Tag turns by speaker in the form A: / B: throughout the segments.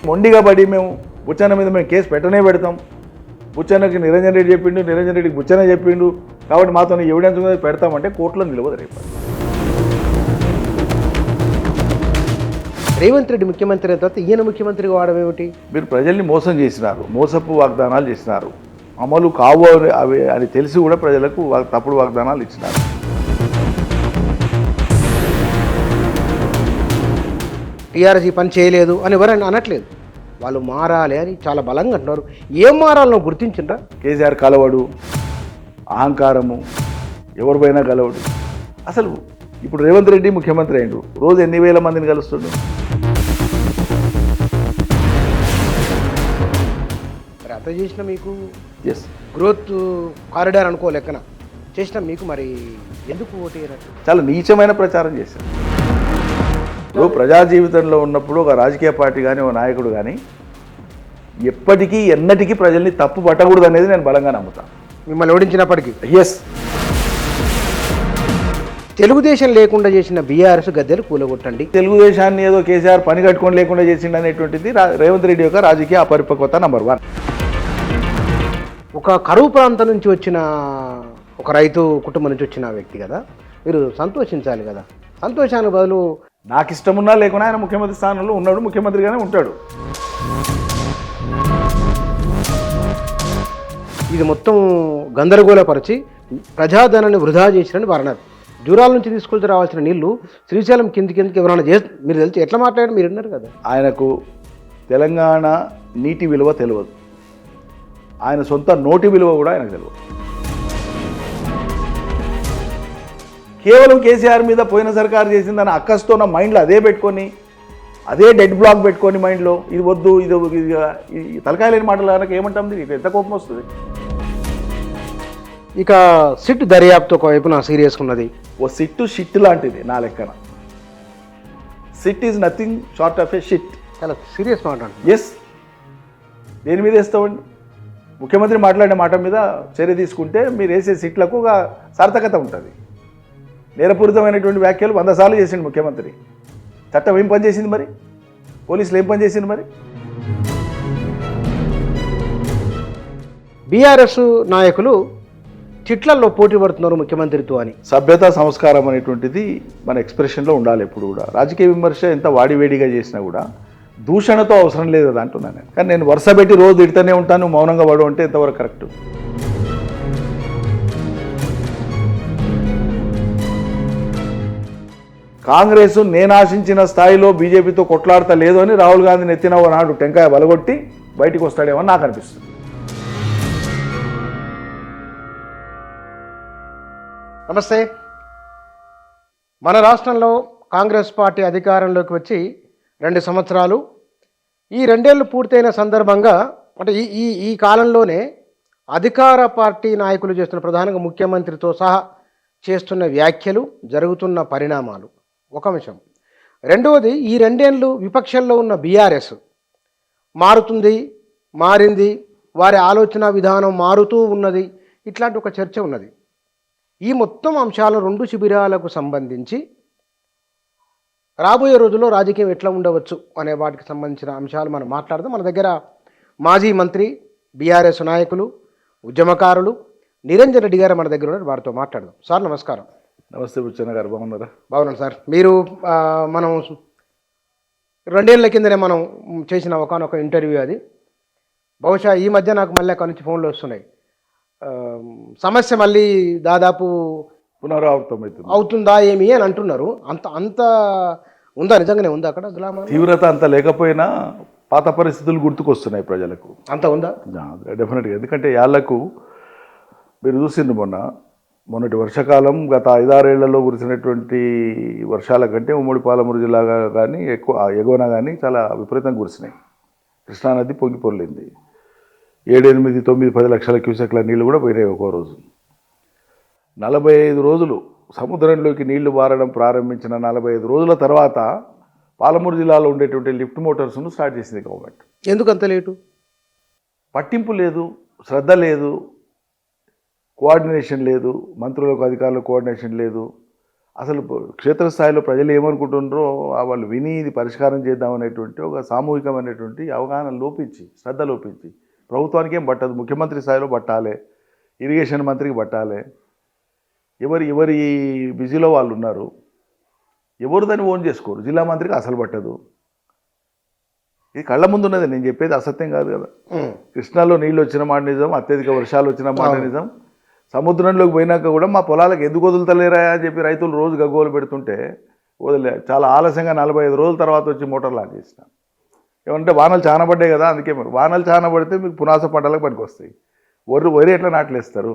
A: మొండిగా పడి మేము బుచ్చన్న మీద మేము కేసు పెట్టనే పెడతాం, బుచ్చన్నకి నిరంజన్ రెడ్డి చెప్పిండు, నిరంజన్ రెడ్డికి బుచ్చన్న చెప్పిండు, కాబట్టి మాతో ఎవిడెన్స్ మీద పెడతామంటే కోర్టులో నిలవదు రేపు.
B: రేవంత్ రెడ్డి ముఖ్యమంత్రి అయిన తర్వాత ఈయన ముఖ్యమంత్రిగా వాడడం ఏమిటి?
A: మీరు ప్రజల్ని మోసం చేసినారు, మోసపు వాగ్దానాలు చేసినారు, అమలు కావు అవి అని తెలిసి కూడా ప్రజలకు తప్పుడు వాగ్దానాలు ఇచ్చినారు.
B: టీఆర్ఎస్ ఈ పని చేయలేదు అని ఎవరైనా అనట్లేదు, వాళ్ళు మారాలి అని చాలా బలంగా అంటున్నారు. ఏం మారాలను గుర్తించిండ్రా?
A: కేసీఆర్ కలవడు, అహంకారము, ఎవరిపైనా కలవడు. అసలు ఇప్పుడు రేవంత్ రెడ్డి ముఖ్యమంత్రి అయ్యిండు, రోజు ఎన్ని వేల మందిని కలుస్తుండు.
B: రద్దు చేసిన మీకు
A: ఎస్
B: గ్రోత్ కారిడార్ అనుకో లెక్కన చేసిన మీకు మరి ఎందుకు ఓటు వేయనట్టు?
A: చాలా నీచమైన ప్రచారం చేశారు. ఇప్పుడు ప్రజా జీవితంలో ఉన్నప్పుడు ఒక రాజకీయ పార్టీ కానీ ఒక నాయకుడు కానీ ఎప్పటికీ ఎన్నటికీ ప్రజల్ని తప్పు పట్టకూడదు అనేది నేను బలంగా నమ్ముతాను.
B: మిమ్మల్ని ఓడించినప్పటికీ
A: ఎస్
B: తెలుగుదేశం లేకుండా చేసిన బీఆర్ఎస్ గద్దెలు కూలగొట్టండి.
A: తెలుగుదేశాన్ని ఏదో కేసీఆర్ పని కట్టుకొని లేకుండా చేసిండు అనేటువంటిది రేవంత్ రెడ్డి యొక్క రాజకీయ అపరిపక్వత నంబర్ 1.
B: ఒక కరువు ప్రాంతం నుంచి వచ్చిన ఒక రైతు కుటుంబం నుంచి వచ్చిన వ్యక్తి కదా, మీరు సంతోషించాలి కదా. సంతోషానికి బదులు
A: నాకు ఇష్టం ఉన్నా లేకున్నా ఆయన ముఖ్యమంత్రి స్థానంలో ఉన్నాడు, ముఖ్యమంత్రిగానే ఉంటాడు.
B: ఇది మొత్తం గందరగోళపరిచి ప్రజాధనాన్ని వృధా చేసిరని వారన్నారు. జూరాల నుంచి తీసుకొచ్చి రావాల్సిన నీళ్లు శ్రీశైలం కిందికి ఎవరైనా మీరు తెలిసి ఎట్లా మాట్లాడారు మీరు విన్నారు కదా.
A: ఆయనకు తెలంగాణ నీటి విలువ తెలియదు, ఆయన సొంత నోటి విలువ కూడా ఆయనకు తెలియదు. కేవలం కేసీఆర్ మీద పోయిన సర్కారు చేసిందని అక్కస్తో నా మైండ్లో అదే పెట్టుకొని, అదే డెడ్ బ్లాక్ పెట్టుకొని మైండ్లో ఇది వద్దు ఇది తలకాయ లేని మాటలు ఆయనకు ఏమంటాం, ఎంత కోపం వస్తుంది.
B: ఇక సిట్ దర్యాప్తు ఒకవైపు నా సీరియస్గా ఉన్నది.
A: ఓ సిట్టు షిట్ లాంటిది నా లెక్కన. SIT is nothing short of A shit.
B: చాలా సీరియస్ మాట.
A: ఎస్, దేని మీద వేస్తామండి? ముఖ్యమంత్రి మాట్లాడిన మాట మీద చర్య తీసుకుంటే మీరు వేసే సిట్లకు ఒక సార్థకత ఉంటుంది. నేరపూరితమైనటువంటి వ్యాఖ్యలు 100 సార్లు చేసిండు ముఖ్యమంత్రి. చట్టం ఏం పనిచేసింది మరి? పోలీసులు ఏం పనిచేసింది మరి?
B: బీఆర్ఎస్ నాయకులు చిట్లల్లో పోటీ పడుతున్నారు ముఖ్యమంత్రితో అని.
A: సభ్యత సంస్కారం అనేటువంటిది మన ఎక్స్ప్రెషన్లో ఉండాలి ఎప్పుడు కూడా. రాజకీయ విమర్శ ఎంత వాడివేడిగా చేసినా కూడా దూషణతో అవసరం లేదు అది అంటున్నాను నేను. కానీ నేను వరుస పెట్టి రోజు తిడుతూనే ఉంటాను, మౌనంగా పడు అంటే ఎంతవరకు కరెక్ట్? కాంగ్రెస్ నేను ఆశించిన స్థాయిలో బీజేపీతో కొట్లాడతా లేదు అని రాహుల్ గాంధీని ఎత్తిన నాడు టెంకాయ బలగొట్టి బయటికి వస్తాడేమో నాకు అనిపిస్తుంది.
B: నమస్తే. మన రాష్ట్రంలో కాంగ్రెస్ పార్టీ అధికారంలోకి వచ్చి 2 సంవత్సరాలు, ఈ 2 ఏళ్ళు పూర్తయిన సందర్భంగా అంటే ఈ కాలంలోనే అధికార పార్టీ నాయకులు చేస్తున్న, ప్రధానంగా ముఖ్యమంత్రితో సహా చేస్తున్న వ్యాఖ్యలు, జరుగుతున్న పరిణామాలు ఒక అంశం. రెండవది, ఈ 2 ఏళ్ళు విపక్షంలో ఉన్న బీఆర్ఎస్ మారింది, వారి ఆలోచన విధానం మారుతూ ఉన్నది, ఇట్లాంటి ఒక చర్చ ఉన్నది. ఈ మొత్తం అంశాలు 2 శిబిరాలకు సంబంధించి రాబోయే రోజుల్లో రాజకీయం ఎట్లా ఉండవచ్చు అనే వాటికి సంబంధించిన అంశాలు మనం మాట్లాడదాం. మన దగ్గర మాజీ మంత్రి, బీఆర్ఎస్ నాయకులు, ఉద్యమకారులు నిరంజన్ రెడ్డి గారు మన దగ్గర ఉన్నారు, వారితో మాట్లాడదాం. సార్ నమస్కారం.
A: నమస్తే బుచ్చన్న గారు, బాగున్నారా?
B: బాగున్నాను సార్. మీరు మనం 2 ఏళ్ల కిందనే మనం చేసిన ఒకనొక ఇంటర్వ్యూ అది. బహుశా ఈ మధ్య నాకు మళ్ళీ అక్కడి నుంచి ఫోన్లు వస్తున్నాయి. సమస్య మళ్ళీ దాదాపు
A: పునరావృతం
B: అవుతుందా ఏమి అని అంటున్నారు. అంత ఉందా? నిజంగానే ఉందా అక్కడ గ్లామర్?
A: తీవ్రత అంత లేకపోయినా పాత పరిస్థితులు గుర్తుకొస్తున్నాయి ప్రజలకు.
B: అంత ఉందా?
A: డెఫినెట్గా. ఎందుకంటే యాళ్లకు మీరు చూసింది మొన్నటి వర్షాకాలం గత 5-6 ఏళ్లలో కురిసినటువంటి వర్షాల కంటే ఉమ్మడి పాలమూరు జిల్లాగా కానీ ఎగువన కానీ చాలా విపరీతంగా కురిసినాయి. కృష్ణానది పొంగి పొర్లింది. 7, 8, 9, 10 లక్షల క్యూసెక్ల నీళ్లు కూడా పోయినాయి ఒక్కో రోజు. 45 రోజులు సముద్రంలోకి నీళ్లు బారడం ప్రారంభించిన 45 రోజుల తర్వాత పాలమూరు జిల్లాలో ఉండేటువంటి లిఫ్ట్ మోటార్స్ను స్టార్ట్ చేసింది గవర్నమెంట్.
B: ఎందుకు అంత లేటు?
A: పట్టింపు లేదు, శ్రద్ధ లేదు, కోఆర్డినేషన్ లేదు, మంత్రులకు అధికారులకు కోఆర్డినేషన్ లేదు. అసలు క్షేత్రస్థాయిలో ప్రజలు ఏమనుకుంటున్నారో వాళ్ళు విని ఇది పరిష్కారం చేద్దామనేటువంటి ఒక సామూహికమైనటువంటి అవగాహన లోపించి, శ్రద్ధ లోపించి, ప్రభుత్వానికి ఏం పట్టదు, ముఖ్యమంత్రి స్థాయిలో పట్టాలి, ఇరిగేషన్ మంత్రికి పట్టాలి, ఎవరి బిజీలో వాళ్ళు ఉన్నారు, ఎవరు దాన్ని ఓన్ చేసుకోరు, జిల్లా మంత్రికి అసలు పట్టదు. ఇది కళ్ళ ముందు ఉన్నది, నేను చెప్పేది అసత్యం కాదు కదా. కృష్ణాలో నీళ్ళు వచ్చిన మాట నిజం, అత్యధిక వర్షాలు వచ్చిన మాట నిజం. సముద్రంలోకి పోయినాక కూడా మా పొలాలకు ఎందుకు వదులుతలేరా అని చెప్పి రైతులు రోజు గగ్గోలు పెడుతుంటే వదిలే, చాలా ఆలస్యంగా 45 రోజుల తర్వాత వచ్చి మోటార్ లాంచ్ చేసిన. ఏమంటే వానలు చాలా పడ్డాయి కదా, అందుకే మరి వానలు చాలా పడితే మీకు పునాస పంటలకు పనికి వస్తాయి. వరి ఎట్లా నాట్లేస్తారు,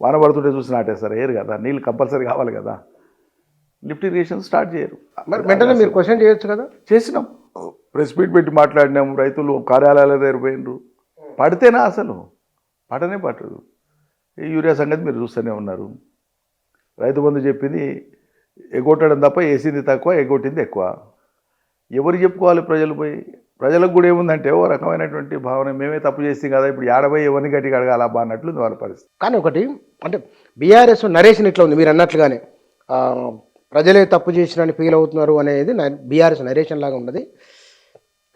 A: వాన పడుతుంటే చూసి నాటేస్తారు, ఏరు కదా, నీళ్ళు కంపల్సరీ కావాలి కదా. లిఫ్ట్ ఇరిగేషన్ స్టార్ట్ చేయరు.
B: మరి వెంటనే మీరు క్వశ్చన్ చేయొచ్చు కదా.
A: చేసినాం, ప్రెస్ మీట్ పెట్టి మాట్లాడినాం, రైతులు కార్యాలయాల దగ్గర పోయినరు. పడితేనా అసలు పడనే పట్టదు. ఈ యూరియా సంగతి మీరు చూస్తూనే ఉన్నారు. రైతు బంధు చెప్పింది ఎగ్గొట్టడం తప్ప వేసింది తక్కువ, ఎగ్గొట్టింది ఎక్కువ. ఎవరు చెప్పుకోవాలి ప్రజలు పోయి? ప్రజలకు కూడా ఏముందంటే ఓ రకమైనటువంటి భావన, మేమే తప్పు చేస్తాం కదా, ఇప్పుడు ఏడబోయి ఎవరిని గట్టిగా అడగాల అబ్బా అన్నట్లు వాళ్ళ పరిస్థితి.
B: కానీ ఒకటి అంటే బీఆర్ఎస్ నరేషన్ ఇట్లా ఉంది, మీరు అన్నట్లుగానే ప్రజలే తప్పు చేసినని ఫీల్ అవుతున్నారు అనేది బీఆర్ఎస్ నరేషన్ లాగా ఉన్నది.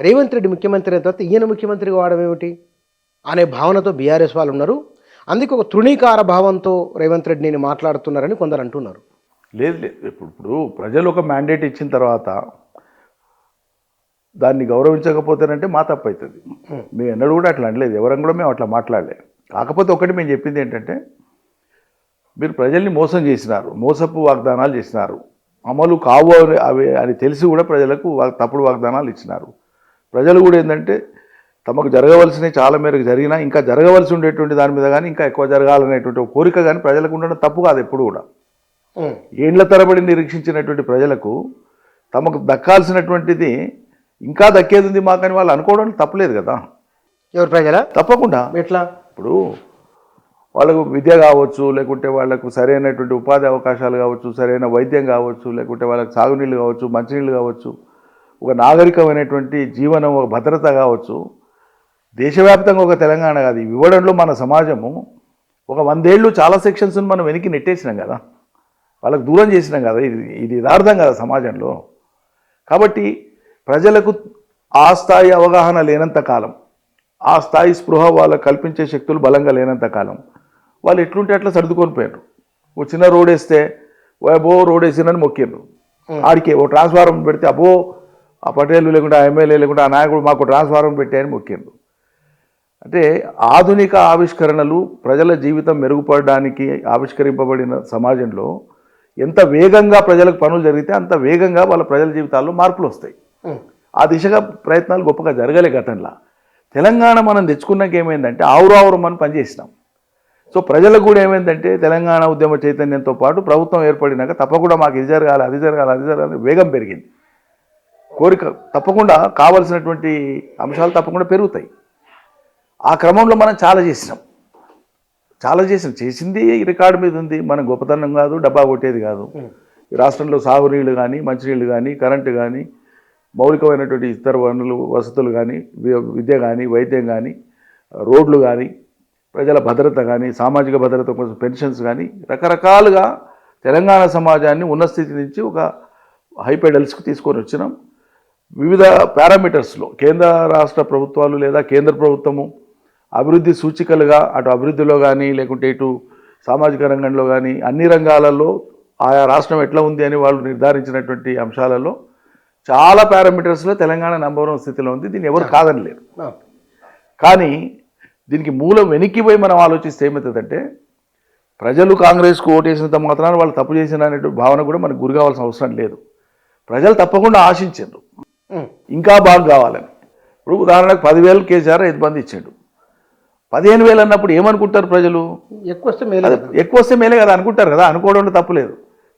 B: రేవంత్ రెడ్డి ముఖ్యమంత్రి అయిన తర్వాత ఈయన ముఖ్యమంత్రిగా వాడడం ఏమిటి అనే భావనతో బీఆర్ఎస్ వాళ్ళు ఉన్నారు. అందుకే ఒక తృణీకార భావంతో రేవంత్ రెడ్డిని మాట్లాడుతున్నారని కొందరు అంటున్నారు.
A: లేదు, ఇప్పుడు ప్రజలు ఒక మ్యాండేట్ ఇచ్చిన తర్వాత దాన్ని గౌరవించకపోతేనంటే మా తప్పు అవుతుంది. మేము ఎన్నడూ కూడా అట్లా అనలేదు, ఎవరం కూడా మేము అట్లా మాట్లాడలేదు. కాకపోతే ఒకటి మేము చెప్పింది ఏంటంటే, మీరు ప్రజల్ని మోసం చేసినారు, మోసపు వాగ్దానాలు చేసినారు, అమలు కావు అవి అని తెలిసి కూడా ప్రజలకు తప్పుడు వాగ్దానాలు ఇచ్చినారు. ప్రజలు కూడా ఏంటంటే తమకు జరగవలసినవి చాలా మేరకు జరిగినా ఇంకా జరగవలసి ఉండేటువంటి దాని మీద కానీ ఇంకా ఎక్కువ జరగాలనేటువంటి ఒక కోరిక కానీ ప్రజలకు ఉండడం తప్పు కాదు. ఎప్పుడు కూడా ఏండ్ల తరబడి నిరీక్షించినటువంటి ప్రజలకు తమకు దక్కాల్సినటువంటిది ఇంకా దక్కేది ఉంది మాకని వాళ్ళు అనుకోవడం తప్పలేదు కదా.
B: ఎవరు ప్రజల
A: తప్పకుండా
B: ఎట్లా
A: ఇప్పుడు వాళ్ళకు విద్య కావచ్చు, లేకుంటే వాళ్ళకు సరైనటువంటి ఉపాధి అవకాశాలు కావచ్చు, సరైన వైద్యం కావచ్చు, లేకుంటే వాళ్ళకి సాగునీళ్ళు కావచ్చు, మంచినీళ్ళు కావచ్చు, ఒక నాగరికమైనటువంటి జీవనం, ఒక భద్రత కావచ్చు, దేశవ్యాప్తంగా ఒక తెలంగాణ కాదు ఇవ్వడంలో మన సమాజము ఒక 100 ఏళ్ళు చాలా సెక్షన్స్ని మనం వెనక్కి నెట్టేసినాం కదా, వాళ్ళకు దూరం చేసినాం కదా. ఇది యథార్థం కదా సమాజంలో. కాబట్టి ప్రజలకు ఆ స్థాయి అవగాహన లేనంత కాలం, ఆ స్థాయి స్పృహ వాళ్ళకు కల్పించే శక్తులు బలంగా లేనంత కాలం వాళ్ళు ఎట్లుంటే అట్లా సర్దుకొని పోయారు. ఓ చిన్న రోడ్ వేస్తే అబ్బో రోడ్ వేసినని మొక్కిండ్రు, ఆడికి ఓ ట్రాన్స్ఫార్మర్ పెడితే అబ్బో ఆ పటేలు లేకుంటే ఆ ఎమ్మెల్యే లేకుంటే ఆ నాయకుడు మాకు ట్రాన్స్ఫార్మర్ పెట్టాయని మొక్కిండ్రు. అంటే ఆధునిక ఆవిష్కరణలు ప్రజల జీవితం మెరుగుపడడానికి ఆవిష్కరింపబడిన సమాజంలో ఎంత వేగంగా ప్రజలకు పనులు జరిగితే అంత వేగంగా వాళ్ళ ప్రజల జీవితాల్లో మార్పులు వస్తాయి. ఆ దిశగా ప్రయత్నాలు గొప్పగా జరగలే గతంలో. తెలంగాణ మనం తెచ్చుకున్నాక ఏమైందంటే ఆవురావురం అని పనిచేసినాం. సో ప్రజలకు కూడా ఏమైందంటే తెలంగాణ ఉద్యమ చైతన్యంతో పాటు ప్రభుత్వం ఏర్పడినాక తప్పకుండా మాకు ఇది జరగాలి, అది జరగాలి, అది జరగాలి, వేగం పెరిగింది. కోరిక తప్పకుండా కావలసినటువంటి అంశాలు తప్పకుండా పెరుగుతాయి. ఆ క్రమంలో మనం చాలా చేసినాం. చేసింది రికార్డు మీద ఉంది. మనం గొప్పతనం కాదు, డబ్బా కొట్టేది కాదు. ఈ రాష్ట్రంలో సాగునీళ్ళు కానీ, మంచినీళ్ళు కానీ, కరెంటు కానీ, మౌలికమైనటువంటి ఇతర వనరులు వసతులు కానీ, విద్య కానీ, వైద్యం కానీ, రోడ్లు కానీ, ప్రజల భద్రత కానీ, సామాజిక భద్రత కోసం పెన్షన్స్ కానీ, రకరకాలుగా తెలంగాణ సమాజాన్ని ఉన్నత స్థితి నుంచి ఒక హైపెడల్స్కి తీసుకొని వచ్చినాం. వివిధ పారామీటర్స్లో కేంద్ర రాష్ట్ర ప్రభుత్వాలు లేదా కేంద్ర ప్రభుత్వము అభివృద్ధి సూచికలుగా అటు అభివృద్ధిలో కానీ లేకుంటే ఇటు సామాజిక రంగంలో కానీ అన్ని రంగాలలో ఆయా రాష్ట్రం ఎట్లా ఉంది అని వాళ్ళు నిర్ధారించినటువంటి అంశాలలో చాలా పారామీటర్స్లో తెలంగాణ నంబర్ 1 స్థితిలో ఉంది. దీన్ని ఎవరు కాదని లేరు. కానీ దీనికి మూలం వెనక్కి పోయి మనం ఆలోచిస్తే ఏమవుతుందంటే, ప్రజలు కాంగ్రెస్కు ఓటేసినంత మాత్రాన వాళ్ళు తప్పు చేసిన అనే భావన కూడా మనకు గురి కావాల్సిన అవసరం లేదు. ప్రజలు తప్పకుండా ఆశించారు ఇంకా బాగా కావాలని. ఇప్పుడు ఉదాహరణకు 10,000 కేసీఆర్ 5 మంది ఇచ్చాడు. 15,000 అన్నప్పుడు ఏమనుకుంటారు ప్రజలు? ఎక్కువ వస్తే మేలే కదా అనుకుంటారు కదా, అనుకోవడంలో తప్పులేదు.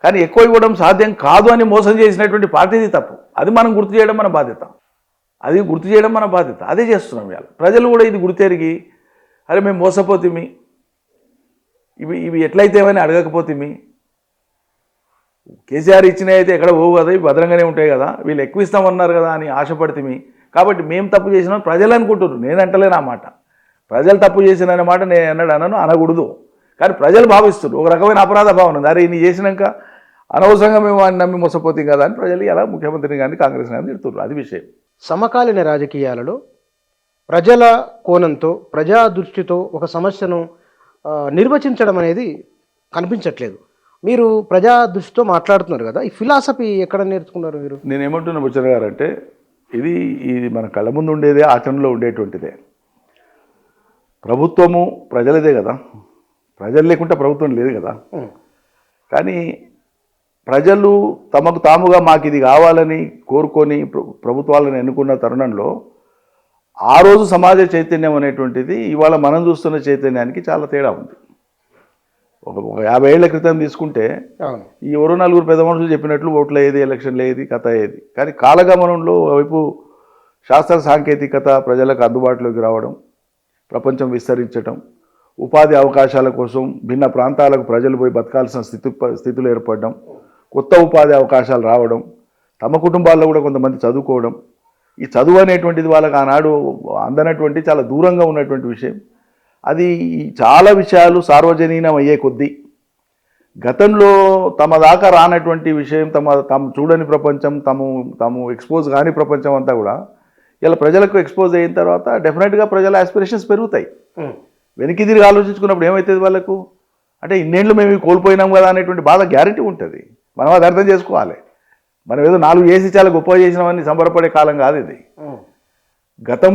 A: కానీ ఎక్కువ ఇవ్వడం సాధ్యం కాదు అని మోసం చేసినటువంటి పార్టీది తప్పు. అది మనం గుర్తు చేయడం మన బాధ్యత. అదే చేస్తున్నాం ఇవాళ. ప్రజలు కూడా ఇది గుర్తెరిగి అరే మేము మోసపోతిమి, ఇవి ఎట్లయితేమని అడగకపోతిమి, కేసీఆర్ ఇచ్చినవి అయితే ఎక్కడ పోవు కదా, ఇవి భద్రంగానే ఉంటాయి కదా, వీళ్ళు ఎక్కువ ఇస్తామన్నారు కదా అని ఆశపడితిమి. కాబట్టి మేము తప్పు చేసినాం ప్రజలు అనుకుంటున్నారు. నేను అంటలేను ఆ మాట. ప్రజలు తప్పు చేసిన మాట నేను అనకూడదు. కానీ ప్రజలు భావిస్తున్నారు, ఒక రకమైన అపరాధ భావన ఉంది. అరే ఇన్ని చేసినాక అనవసరంగా మేము వాడిని నమ్మి మోసపోతాం కదా అని ప్రజలు ఇలా ముఖ్యమంత్రిని కానీ కాంగ్రెస్ కానీ తిడుతున్నారు. అది విషయం.
B: సమకాలీన రాజకీయాలలో ప్రజల కోణంతో ప్రజా దృష్టితో ఒక సమస్యను నిర్వచించడం అనేది కనిపించట్లేదు. మీరు ప్రజా దృష్టితో మాట్లాడుతున్నారు కదా, ఈ ఫిలాసఫీ ఎక్కడ నేర్చుకున్నారు మీరు?
A: నేనేమంటున్నా బుచ్చన్న గారు అంటే ఇది మన కళ్ళ ముందు ఉండేదే, ఆచరణలో ఉండేటువంటిదే. ప్రభుత్వము ప్రజలదే కదా, ప్రజలు లేకుంటే ప్రభుత్వం లేదు కదా. కానీ ప్రజలు తమకు తాముగా మాకు ఇది కావాలని కోరుకొని ప్రభుత్వాలను ఎన్నుకున్న తరుణంలో ఆ రోజు సమాజ చైతన్యం అనేటువంటిది ఇవాళ మనం చూస్తున్న చైతన్యానికి చాలా తేడా ఉంది. ఒక 50 ఏళ్ల క్రితం తీసుకుంటే ఈ ఎవరో నలుగురు పెద్ద మనుషులు చెప్పినట్లు ఓట్లు అయ్యేది, ఎలక్షన్లు అయ్యేది, కథ అయ్యేది. కానీ కాలగమనంలో వైపు శాస్త్ర సాంకేతికత ప్రజలకు అందుబాటులోకి రావడం, ప్రపంచం విస్తరించడం, ఉపాధి అవకాశాల కోసం భిన్న ప్రాంతాలకు ప్రజలు పోయి బతకాల్సిన స్థితులు ఏర్పడడం, కొత్త ఉపాధి అవకాశాలు రావడం, తమ కుటుంబాల్లో కూడా కొంతమంది చదువుకోవడం. ఈ చదువు అనేటువంటిది వాళ్ళకి ఆనాడు అందనటువంటి చాలా దూరంగా ఉన్నటువంటి విషయం. అది చాలా విషయాలు సార్వజనీనం అయ్యే కొద్దీ గతంలో తమ దాకా రానటువంటి విషయం, తాము చూడని ప్రపంచం, తాము ఎక్స్పోజ్ కాని ప్రపంచం అంతా కూడా ఇలా ప్రజలకు ఎక్స్పోజ్ అయిన తర్వాత డెఫినెట్గా ప్రజల ఆస్పిరేషన్స్ పెరుగుతాయి. వెనక్కి తిరిగి ఆలోచించుకున్నప్పుడు ఏమవుతుంది వాళ్ళకు అంటే ఇన్నేళ్ళు మేము కోల్పోయినాం కదా అనేటువంటి బాధ గ్యారెంటీ ఉంటుంది. మనం అది అర్థం చేసుకోవాలి. మనం ఏదో 4 చేసి చాలా గొప్ప చేసినామని సంబరపడే కాలం కాదు ఇది. గతం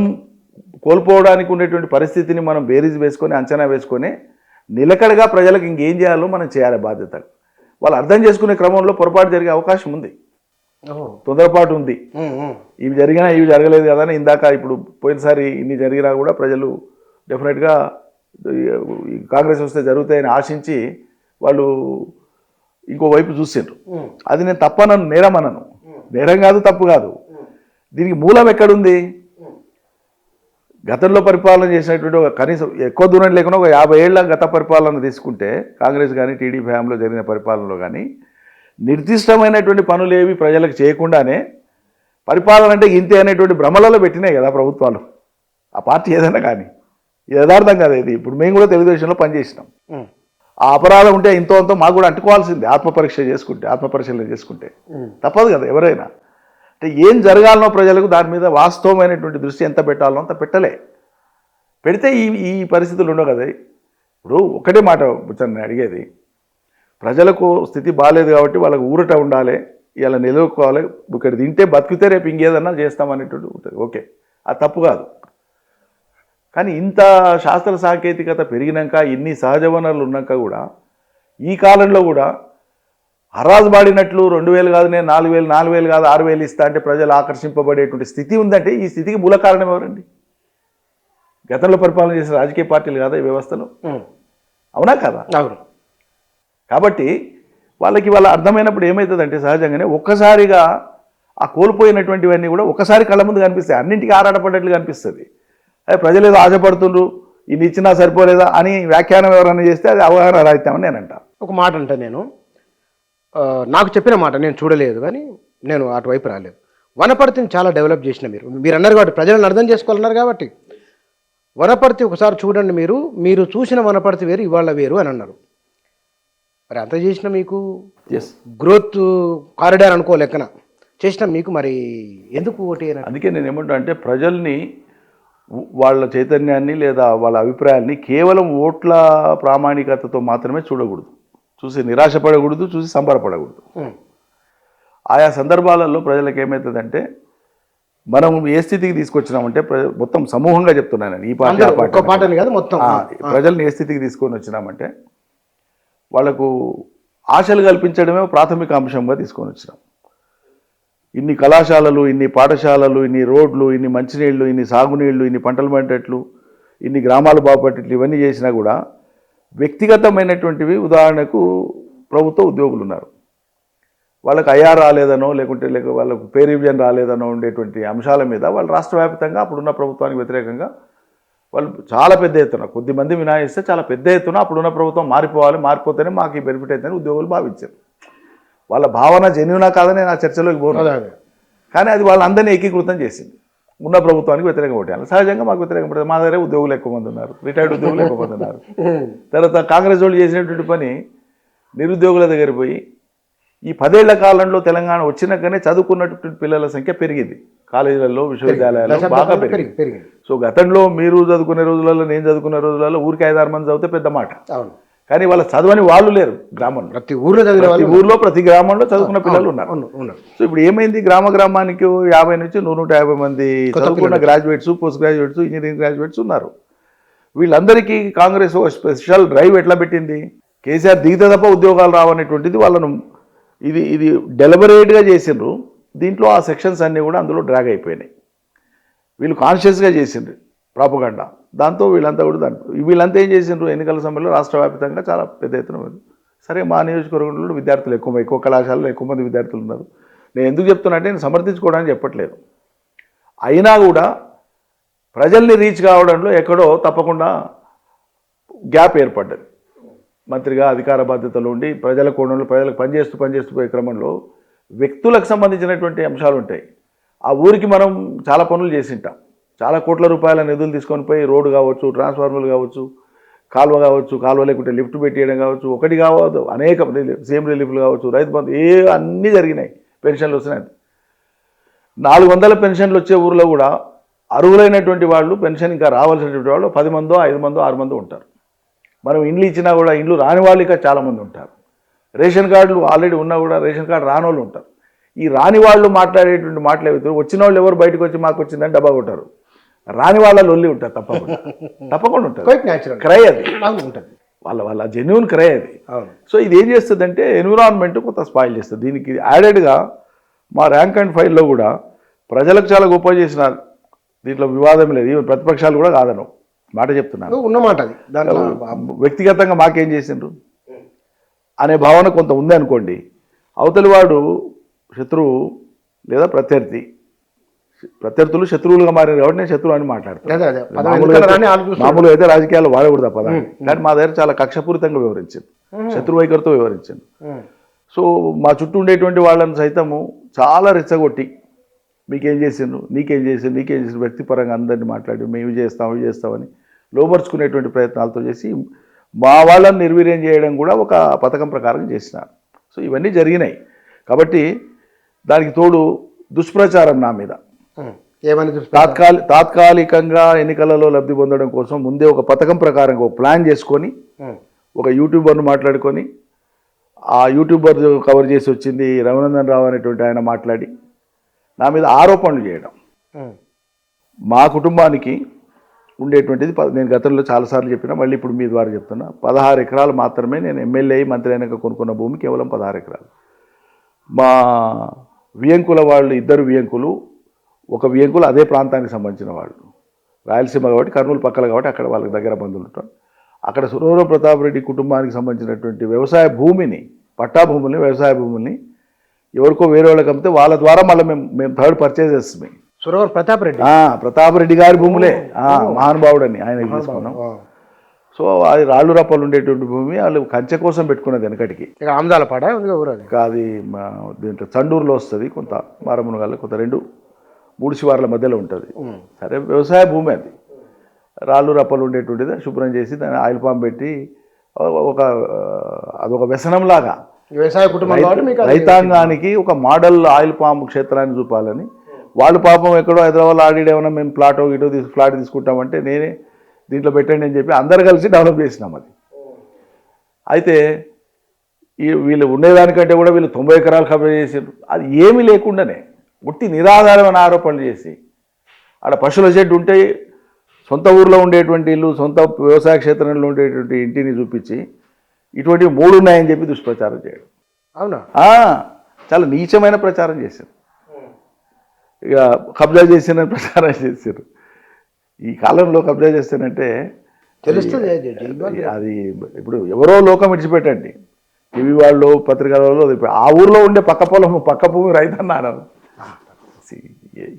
A: కోల్పోవడానికి ఉండేటువంటి పరిస్థితిని మనం బేరీజ్ వేసుకొని అంచనా వేసుకొని నిలకడగా ప్రజలకు ఇంకేం చేయాలో మనం చేయాలి బాధ్యత. వాళ్ళు అర్థం చేసుకునే క్రమంలో పొరపాటు జరిగే అవకాశం ఉంది, తొందరపాటు ఉంది. ఇవి జరిగినా ఇవి జరగలేదు కదా అని ఇందాక ఇప్పుడు పోయినసారి ఇన్ని జరిగినా కూడా ప్రజలు డెఫినెట్గా కాంగ్రెస్ వస్తే జరుగుతాయని ఆశించి వాళ్ళు ఇంకో వైపు చూసిండ్రు. అది నేను తప్పనను, నేరమనను. నేరం కాదు, తప్పు కాదు. దీనికి మూలం ఎక్కడుంది? గతంలో పరిపాలన చేసినటువంటి ఒక కనీసం ఎక్కువ దూరం లేకుండా ఒక 50 ఏళ్ల గత పరిపాలన తీసుకుంటే కాంగ్రెస్ కానీ టీడీపీ హయాంలో జరిగిన పరిపాలనలో కానీ నిర్దిష్టమైనటువంటి పనులు ఏవి ప్రజలకు చేయకుండానే పరిపాలన అంటే ఇంతే అనేటువంటి భ్రమలలో పెట్టినాయి కదా ప్రభుత్వాలు. ఆ పార్టీ ఏదైనా కానీ ఇది యథార్థం కదా. ఇది ఇప్పుడు మేము కూడా తెలుగుదేశంలో పనిచేసినాం. ఆ అపరాధం ఉంటే ఇంతో అంతో మాకు కూడా అంటుకోవాల్సిందే. ఆత్మపరిశీలన చేసుకుంటే తప్పదు కదా ఎవరైనా. అంటే ఏం జరగాలనో ప్రజలకు దాని మీద వాస్తవమైనటువంటి దృష్టి ఎంత పెట్టాలనో అంత పెడితే ఈ పరిస్థితులు ఉండవు కదా. ఇప్పుడు ఒకటే మాట బుచ్చన్న అడిగేది, ప్రజలకు స్థితి బాగాలేదు కాబట్టి వాళ్ళకు ఊరట ఉండాలి, ఇలా నిలవుకోవాలి, ఇక్కడ తింటే బతికితే రేపు ఇంకేదన్నా చేస్తామనేటువంటి ఉంటుంది. ఓకే, అది తప్పు కాదు. కానీ ఇంత శాస్త్ర సాంకేతికత పెరిగినాక, ఇన్ని సహజ వనరులు ఉన్నాక కూడా ఈ కాలంలో కూడా హరాజు బాడినట్లు 2000 కాదు, నేను 4000, 4000 కాదు 6000 ఇస్తా అంటే ప్రజలు ఆకర్షింపబడేటువంటి స్థితి ఉందంటే ఈ స్థితికి మూల కారణం ఎవరండి? గతంలో పరిపాలన చేసిన రాజకీయ పార్టీలు కాదా ఈ వ్యవస్థలో? అవునా కదా? అవును. కాబట్టి వాళ్ళకి వాళ్ళ అర్థమైనప్పుడు ఏమవుతుందంటే సహజంగానే ఒక్కసారిగా ఆ కోల్పోయినటువంటివన్నీ కూడా ఒకసారి కళ్ళ ముందు కనిపిస్తాయి. అన్నింటికీ ఆరాటపడ్డట్లు కనిపిస్తుంది. అదే ప్రజలు ఏదో ఆశపడుతుండ్రు, ఇది ఇచ్చినా సరిపోలేదా అని వ్యాఖ్యానం ఎవరైనా చేస్తే అది అవగాహన రాయితామని నేను అంటా. ఒక మాట అంటే నేను నాకు చెప్పిన మాట నేను చూడలేదు, కానీ నేను అటువైపు రాలేదు. వనపర్తిని చాలా డెవలప్ చేసిన మీరు అన్నారు కాబట్టి ప్రజలను అర్థం చేసుకోవాలన్నారు కాబట్టి వనపర్తి ఒకసారి చూడండి, మీరు చూసిన వనపర్తి వేరు, ఇవాళ వేరు అని అన్నారు. మరి అంత చేసిన మీకు గ్రోత్ కారిడార్ అనుకో లెక్కన చేసిన మీకు మరి ఎందుకు ఓటు? అందుకే నేను ఏమంటా అంటే ప్రజల్ని వాళ్ళ చైతన్యాన్ని లేదా వాళ్ళ అభిప్రాయాన్ని కేవలం ఓట్ల ప్రామాణికతతో మాత్రమే చూడకూడదు, చూసి నిరాశపడకూడదు, చూసి సంబరపడకూడదు. ఆయా సందర్భాలలో ప్రజలకు ఏమవుతుందంటే మనం ఏ స్థితికి తీసుకొచ్చినామంటే మొత్తం సమూహంగా చెప్తున్నాను నేను, ఈ పార్టీ కాదు మొత్తం ప్రజల్ని ఏ స్థితికి తీసుకొని వచ్చినామంటే వాళ్లకు ఆశలు కల్పించడమే ప్రాథమిక అంశంగా తీసుకొని వచ్చినాం. ఇన్ని కళాశాలలు, ఇన్ని పాఠశాలలు, ఇన్ని రోడ్లు, ఇన్ని మంచినీళ్ళు, ఇన్ని సాగునీళ్ళు, ఇన్ని పంటలు పండేట్లు, ఇన్ని గ్రామాలు బాగుపడేట్లు ఇవన్నీ చేసినా కూడా వ్యక్తిగతమైనటువంటివి, ఉదాహరణకు ప్రభుత్వ ఉద్యోగులు ఉన్నారు, వాళ్ళకి ఐఆర్ రాలేదనో లేకుంటే వాళ్ళకు పే రివిజన్ రాలేదనో ఉండేటువంటి అంశాల మీద వాళ్ళు రాష్ట్ర వ్యాప్తంగా అప్పుడున్న ప్రభుత్వానికి వ్యతిరేకంగా వాళ్ళు చాలా పెద్ద ఎత్తున, కొద్దిమంది మినాయిస్తే చాలా పెద్ద ఎత్తున అప్పుడున్న ప్రభుత్వం మారిపోతేనే మాకు ఈ బెనిఫిట్ అవుతుందని ఉద్యోగులు భావించారు. వాళ్ళ భావన జెన్యునా కాదని నా చర్చలోకి పోను, కానీ అది వాళ్ళందరినీ ఏకీకృతం చేసింది. ఉన్న ప్రభుత్వానికి వ్యతిరేకం కొట్టాలి. సహజంగా మాకు వ్యతిరేకం పడుతుంది. మా దగ్గర ఉద్యోగులు ఎక్కువ మంది ఉన్నారు, రిటైర్డ్ ఉద్యోగులు ఎక్కువ మంది ఉన్నారు. తర్వాత కాంగ్రెస్ వాళ్ళు చేసినటువంటి పని నిరుద్యోగుల దగ్గర పోయి ఈ 10 ఏళ్ల కాలంలో తెలంగాణ వచ్చినాకనే చదువుకున్నటువంటి పిల్లల సంఖ్య పెరిగింది. కాలేజీలలో, విశ్వవిద్యాలయాల్లో బాగా పెరిగింది. సో గతంలో మీరు చదువుకునే రోజులలో, నేను చదువుకునే రోజులలో ఊరికి 5-6 మంది చదివితే పెద్ద మాట.
B: అవును.
A: కానీ వాళ్ళ చదవని వాళ్ళు లేరు గ్రామంలో.
B: ప్రతి ఊర్లో చదివిన వాళ్ళు,
A: ప్రతి గ్రామంలో చదువుకున్న పిల్లలు ఉన్నారు. సో ఇప్పుడు ఏమైంది, గ్రామానికి 50 నుంచి 150 మంది చదువుకున్న graduates, post graduates, engineering graduates ఉన్నారు. వీళ్ళందరికీ కాంగ్రెస్ ఒక స్పెషల్ డ్రైవ్ ఎట్లా పెట్టింది, కేసీఆర్ దిగితే తప్ప ఉద్యోగాలు రావనేటువంటిది వాళ్ళను ఇది డెలిబరేట్గా చేసిండ్రు. దీంట్లో ఆ సెక్షన్స్ అన్నీ కూడా అందులో డ్రాగ్ అయిపోయినాయి. వీళ్ళు కాన్షియస్గా చేసిండ్రు ప్రాపగండా. దాంతో వీళ్ళంతా ఏం చేసిండ్రు, ఎన్నికల సమయంలో రాష్ట్ర వ్యాప్తంగా చాలా పెద్ద ఎత్తున సరే మా నియోజకవర్గంలో విద్యార్థులు ఎక్కువ కళాశాలలో ఎక్కువ మంది విద్యార్థులు ఉన్నారు. నేను ఎందుకు చెప్తున్నా అంటే నేను సమర్థించుకోవడానికి చెప్పట్లేదు. అయినా కూడా ప్రజల్ని రీచ్ కావడంలో ఎక్కడో తప్పకుండా గ్యాప్ ఏర్పడ్డది. మంత్రిగా అధికార బాధ్యతలు ఉండి ప్రజల కోణంలో ప్రజలకు పనిచేస్తూ పోయే క్రమంలో వ్యక్తులకు సంబంధించినటువంటి అంశాలు ఉంటాయి. ఆ ఊరికి మనం చాలా పనులు చేసింటాం. చాలా కోట్ల రూపాయల నిధులు తీసుకొని పోయి రోడ్డు కావచ్చు, ట్రాన్స్ఫార్మర్లు కావచ్చు, కాలువ కావచ్చు, కాలువ లేకుంటే లిఫ్ట్ పెట్టేయడం కావచ్చు, ఒకటి కావచ్చు, అనేక సీఎం రిలీఫ్లు కావచ్చు, రైతు బంధు అన్నీ జరిగినాయి. పెన్షన్లు వస్తున్నాయి. 400 పెన్షన్లు వచ్చే ఊరిలో కూడా అర్హులైనటువంటి వాళ్ళు, పెన్షన్ ఇంకా రావాల్సినటువంటి వాళ్ళు 10 మందో 5 మందో 6 మందో ఉంటారు. మనం ఇండ్లు ఇచ్చినా కూడా ఇండ్లు రాని వాళ్ళు ఇక చాలామంది ఉంటారు. రేషన్ కార్డులు ఆల్రెడీ ఉన్నా కూడా రేషన్ కార్డు రాని వాళ్ళు ఉంటారు. ఈ రాని వాళ్ళు మాట్లాడేటువంటి మాటలు ఏవైతే, వచ్చిన వాళ్ళు ఎవరు బయటకు వచ్చి మాకు వచ్చిందని డబ్బా కొట్టారు, రాని వాళ్ళ లొల్లి ఉంటారు. తప్పకుండా ఉంటుంది. క్రై అది ఉంటుంది, వాళ్ళ జెన్యున్ క్రై అది. సో ఇది ఏం చేస్తుందంటే ఎన్విరాన్మెంట్ కొంత స్పాయిల్ చేస్తుంది. దీనికి యాడెడ్గా మా ర్యాంక్ అండ్ ఫైల్లో కూడా ప్రజలకు చాలా గొప్ప చేసినారు. దీంట్లో వివాదం లేదు. ఈవెన్ ప్రతిపక్షాలు కూడా కాదను మాట చెప్తున్నాను, ఉన్నమాట. అది దాంట్లో వ్యక్తిగతంగా మాకేం చేసిండ్రు అనే భావన కొంత ఉంది అనుకోండి. అవతలి వాడు శత్రువు లేదా ప్రత్యర్థులు శత్రువులుగా మారారు కాబట్టి నేను శత్రువు అని మాట్లాడతాను. మామూలుగా అయితే రాజకీయాలు వాడకూడదు ఆ పదాన్ని. కానీ మా దగ్గర చాలా కక్షపూరితంగా వివరించింది, శత్రు వైఖరితో వివరించింది. సో మా చుట్టూ ఉండేటువంటి వాళ్ళని సైతము చాలా రెచ్చగొట్టి మీకేం చేసిండ్రు, నీకేం చేసిండ్రు వ్యక్తిపరంగా అందరినీ మాట్లాడి మేము ఇవి చేస్తామని లోపరుచుకునేటువంటి ప్రయత్నాలతో చేసి మా వాళ్ళని నిర్వీర్యం చేయడం కూడా ఒక పథకం ప్రకారం చేసినారు. సో ఇవన్నీ జరిగినాయి. కాబట్టి దానికి తోడు దుష్ప్రచారం నా మీద తాత్కాలికంగా ఎన్నికలలో లబ్ధి పొందడం కోసం ముందే ఒక పథకం ప్రకారంగా ఒక ప్లాన్ చేసుకొని ఒక యూట్యూబర్ను మాట్లాడుకొని, ఆ యూట్యూబర్ కవర్ చేసి వచ్చింది రఘునందన్ రావు అనేటువంటి ఆయన మాట్లాడి నా మీద ఆరోపణలు చేయడం. మా కుటుంబానికి ఉండేటువంటిది నేను గతంలో చాలాసార్లు చెప్పినా, మళ్ళీ ఇప్పుడు మీ ద్వారా చెప్తున్నా, 16 ఎకరాలు మాత్రమే. నేను ఎమ్మెల్యే మంత్రి అయినాక కొనుక్కున్న భూమి కేవలం 16 ఎకరాలు. మా వియంకుల వాళ్ళు 2 వియంకులు, ఒక వియంకులు అదే ప్రాంతానికి సంబంధించిన వాళ్ళు, రాయలసీమ కాబట్టి కర్నూలు పక్కల కాబట్టి అక్కడ వాళ్ళకి దగ్గర బంధువులు ఉంటారు. అక్కడ సురవరం ప్రతాప్ రెడ్డి కుటుంబానికి సంబంధించినటువంటి వ్యవసాయ భూమిని, పట్టా భూముల్ని, వ్యవసాయ భూముల్ని ఎవరికో వేరే వాళ్ళకి అమ్మితే వాళ్ళ ద్వారా మళ్ళీ మేము థర్డ్ పర్చేజెస్
B: సురవరం
A: ప్రతాప్ రెడ్డి గారి భూములే, మహానుభావుడని ఆయన తీసుకున్నాం. సో అది రాళ్ళు రప్పలు ఉండేటువంటి భూమి వాళ్ళు కంచె కోసం పెట్టుకున్నది వెనకటికి.
B: ఆమదాలపాడ
A: కాదు, దీంట్లో చండూరులో వస్తుంది, కొంత మారమునగాల్లో కొంత 2-3 శివార్ల మధ్యలో ఉంటుంది. సరే వ్యవసాయ భూమి అది, రాళ్ళు రప్పలు ఉండేటువంటిది. శుభ్రం చేసి దాన్ని ఆయిల్ పాంప్ పెట్టి అదొక వ్యసనంలాగా
B: వ్యవసాయ కుటుంబం
A: రైతాంగానికి ఒక మోడల్ ఆయిల్ పాంప్ క్షేత్రాన్ని చూపాలని వాళ్ళు పాపం ఎక్కడో హైదరాబాద్లో ఆడిడేమన్నా మేము ఫ్లాట్ తీసుకుంటామంటే నేనే దీంట్లో పెట్టండి అని చెప్పి అందరు కలిసి డెవలప్ చేసినాం అది. అయితే వీళ్ళు ఉండేదానికంటే కూడా వీళ్ళు 90 ఎకరాలు కబ్జా చేసారు. అది ఏమీ లేకుండానే ఉట్టి నిరాధారమైన ఆరోపణలు చేసి, ఆడ పశువుల షెడ్ ఉంటే సొంత ఊర్లో ఉండేటువంటి ఇల్లు, సొంత వ్యవసాయ క్షేత్రంలో ఉండేటువంటి ఇంటిని చూపించి ఇటువంటివి 3 ఉన్నాయని చెప్పి దుష్ప్రచారం చేయడం.
B: అవునా?
A: చాలా నీచమైన ప్రచారం చేశారు. ఇక కబ్జా చేసిన ప్రచారం చేశారు. ఈ కాలంలో కబ్జా చేస్తానంటే
B: తెలుస్తుంది.
A: అది ఇప్పుడు ఎవరో లోకం విడిచిపెట్టండి, టీవీ వాళ్ళు, పత్రికల వాళ్ళు, ఆ ఊర్లో ఉండే పక్క భూమి రైతన్న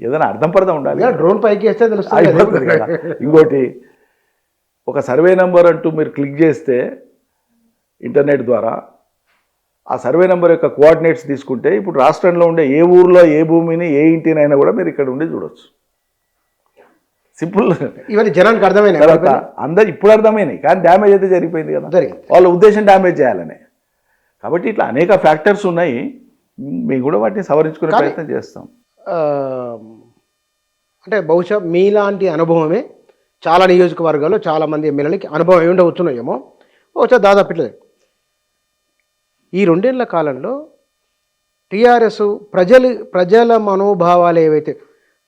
A: ఏదైనా అర్థం పడదా ఉండాలి.
B: డ్రోన్ పైకి వేస్తే
A: తెలుస్తుంది కదా. ఇంకోటి, ఒక సర్వే నెంబర్ అంటూ మీరు క్లిక్ చేస్తే ఇంటర్నెట్ ద్వారా ఆ సర్వే నెంబర్ యొక్క కోఆర్డినేట్స్ తీసుకుంటే ఇప్పుడు రాష్ట్రంలో ఉండే ఏ ఊర్లో ఏ భూమిని ఏ ఇంటినైనా కూడా మీరు ఇక్కడ ఉండి చూడవచ్చు. సింపుల్.
B: ఇవన్నీ జనానికి అర్థమైనాయి,
A: అందరు ఇప్పుడు అర్థమైనాయి. కానీ డ్యామేజ్ అయితే జరిగిపోయింది కదా, వాళ్ళ ఉద్దేశం డ్యామేజ్ చేయాలనే. కాబట్టి ఇట్లా అనేక ఫ్యాక్టర్స్ ఉన్నాయి, మేము కూడా వాటిని సవరించుకునే ప్రయత్నం చేస్తాం.
B: ఆ, అంటే బహుశా మీలాంటి అనుభవమే చాలా నియోజకవర్గాల్లో చాలామంది ఎమ్మెల్యేలకి అనుభవం ఏమి ఉండవచ్చునేమో, బహుశా దాదాపు ఇట్లే. ఈ 2 ఏళ్ల కాలంలో టీఆర్ఎస్ ప్రజల మనోభావాలు ఏవైతే,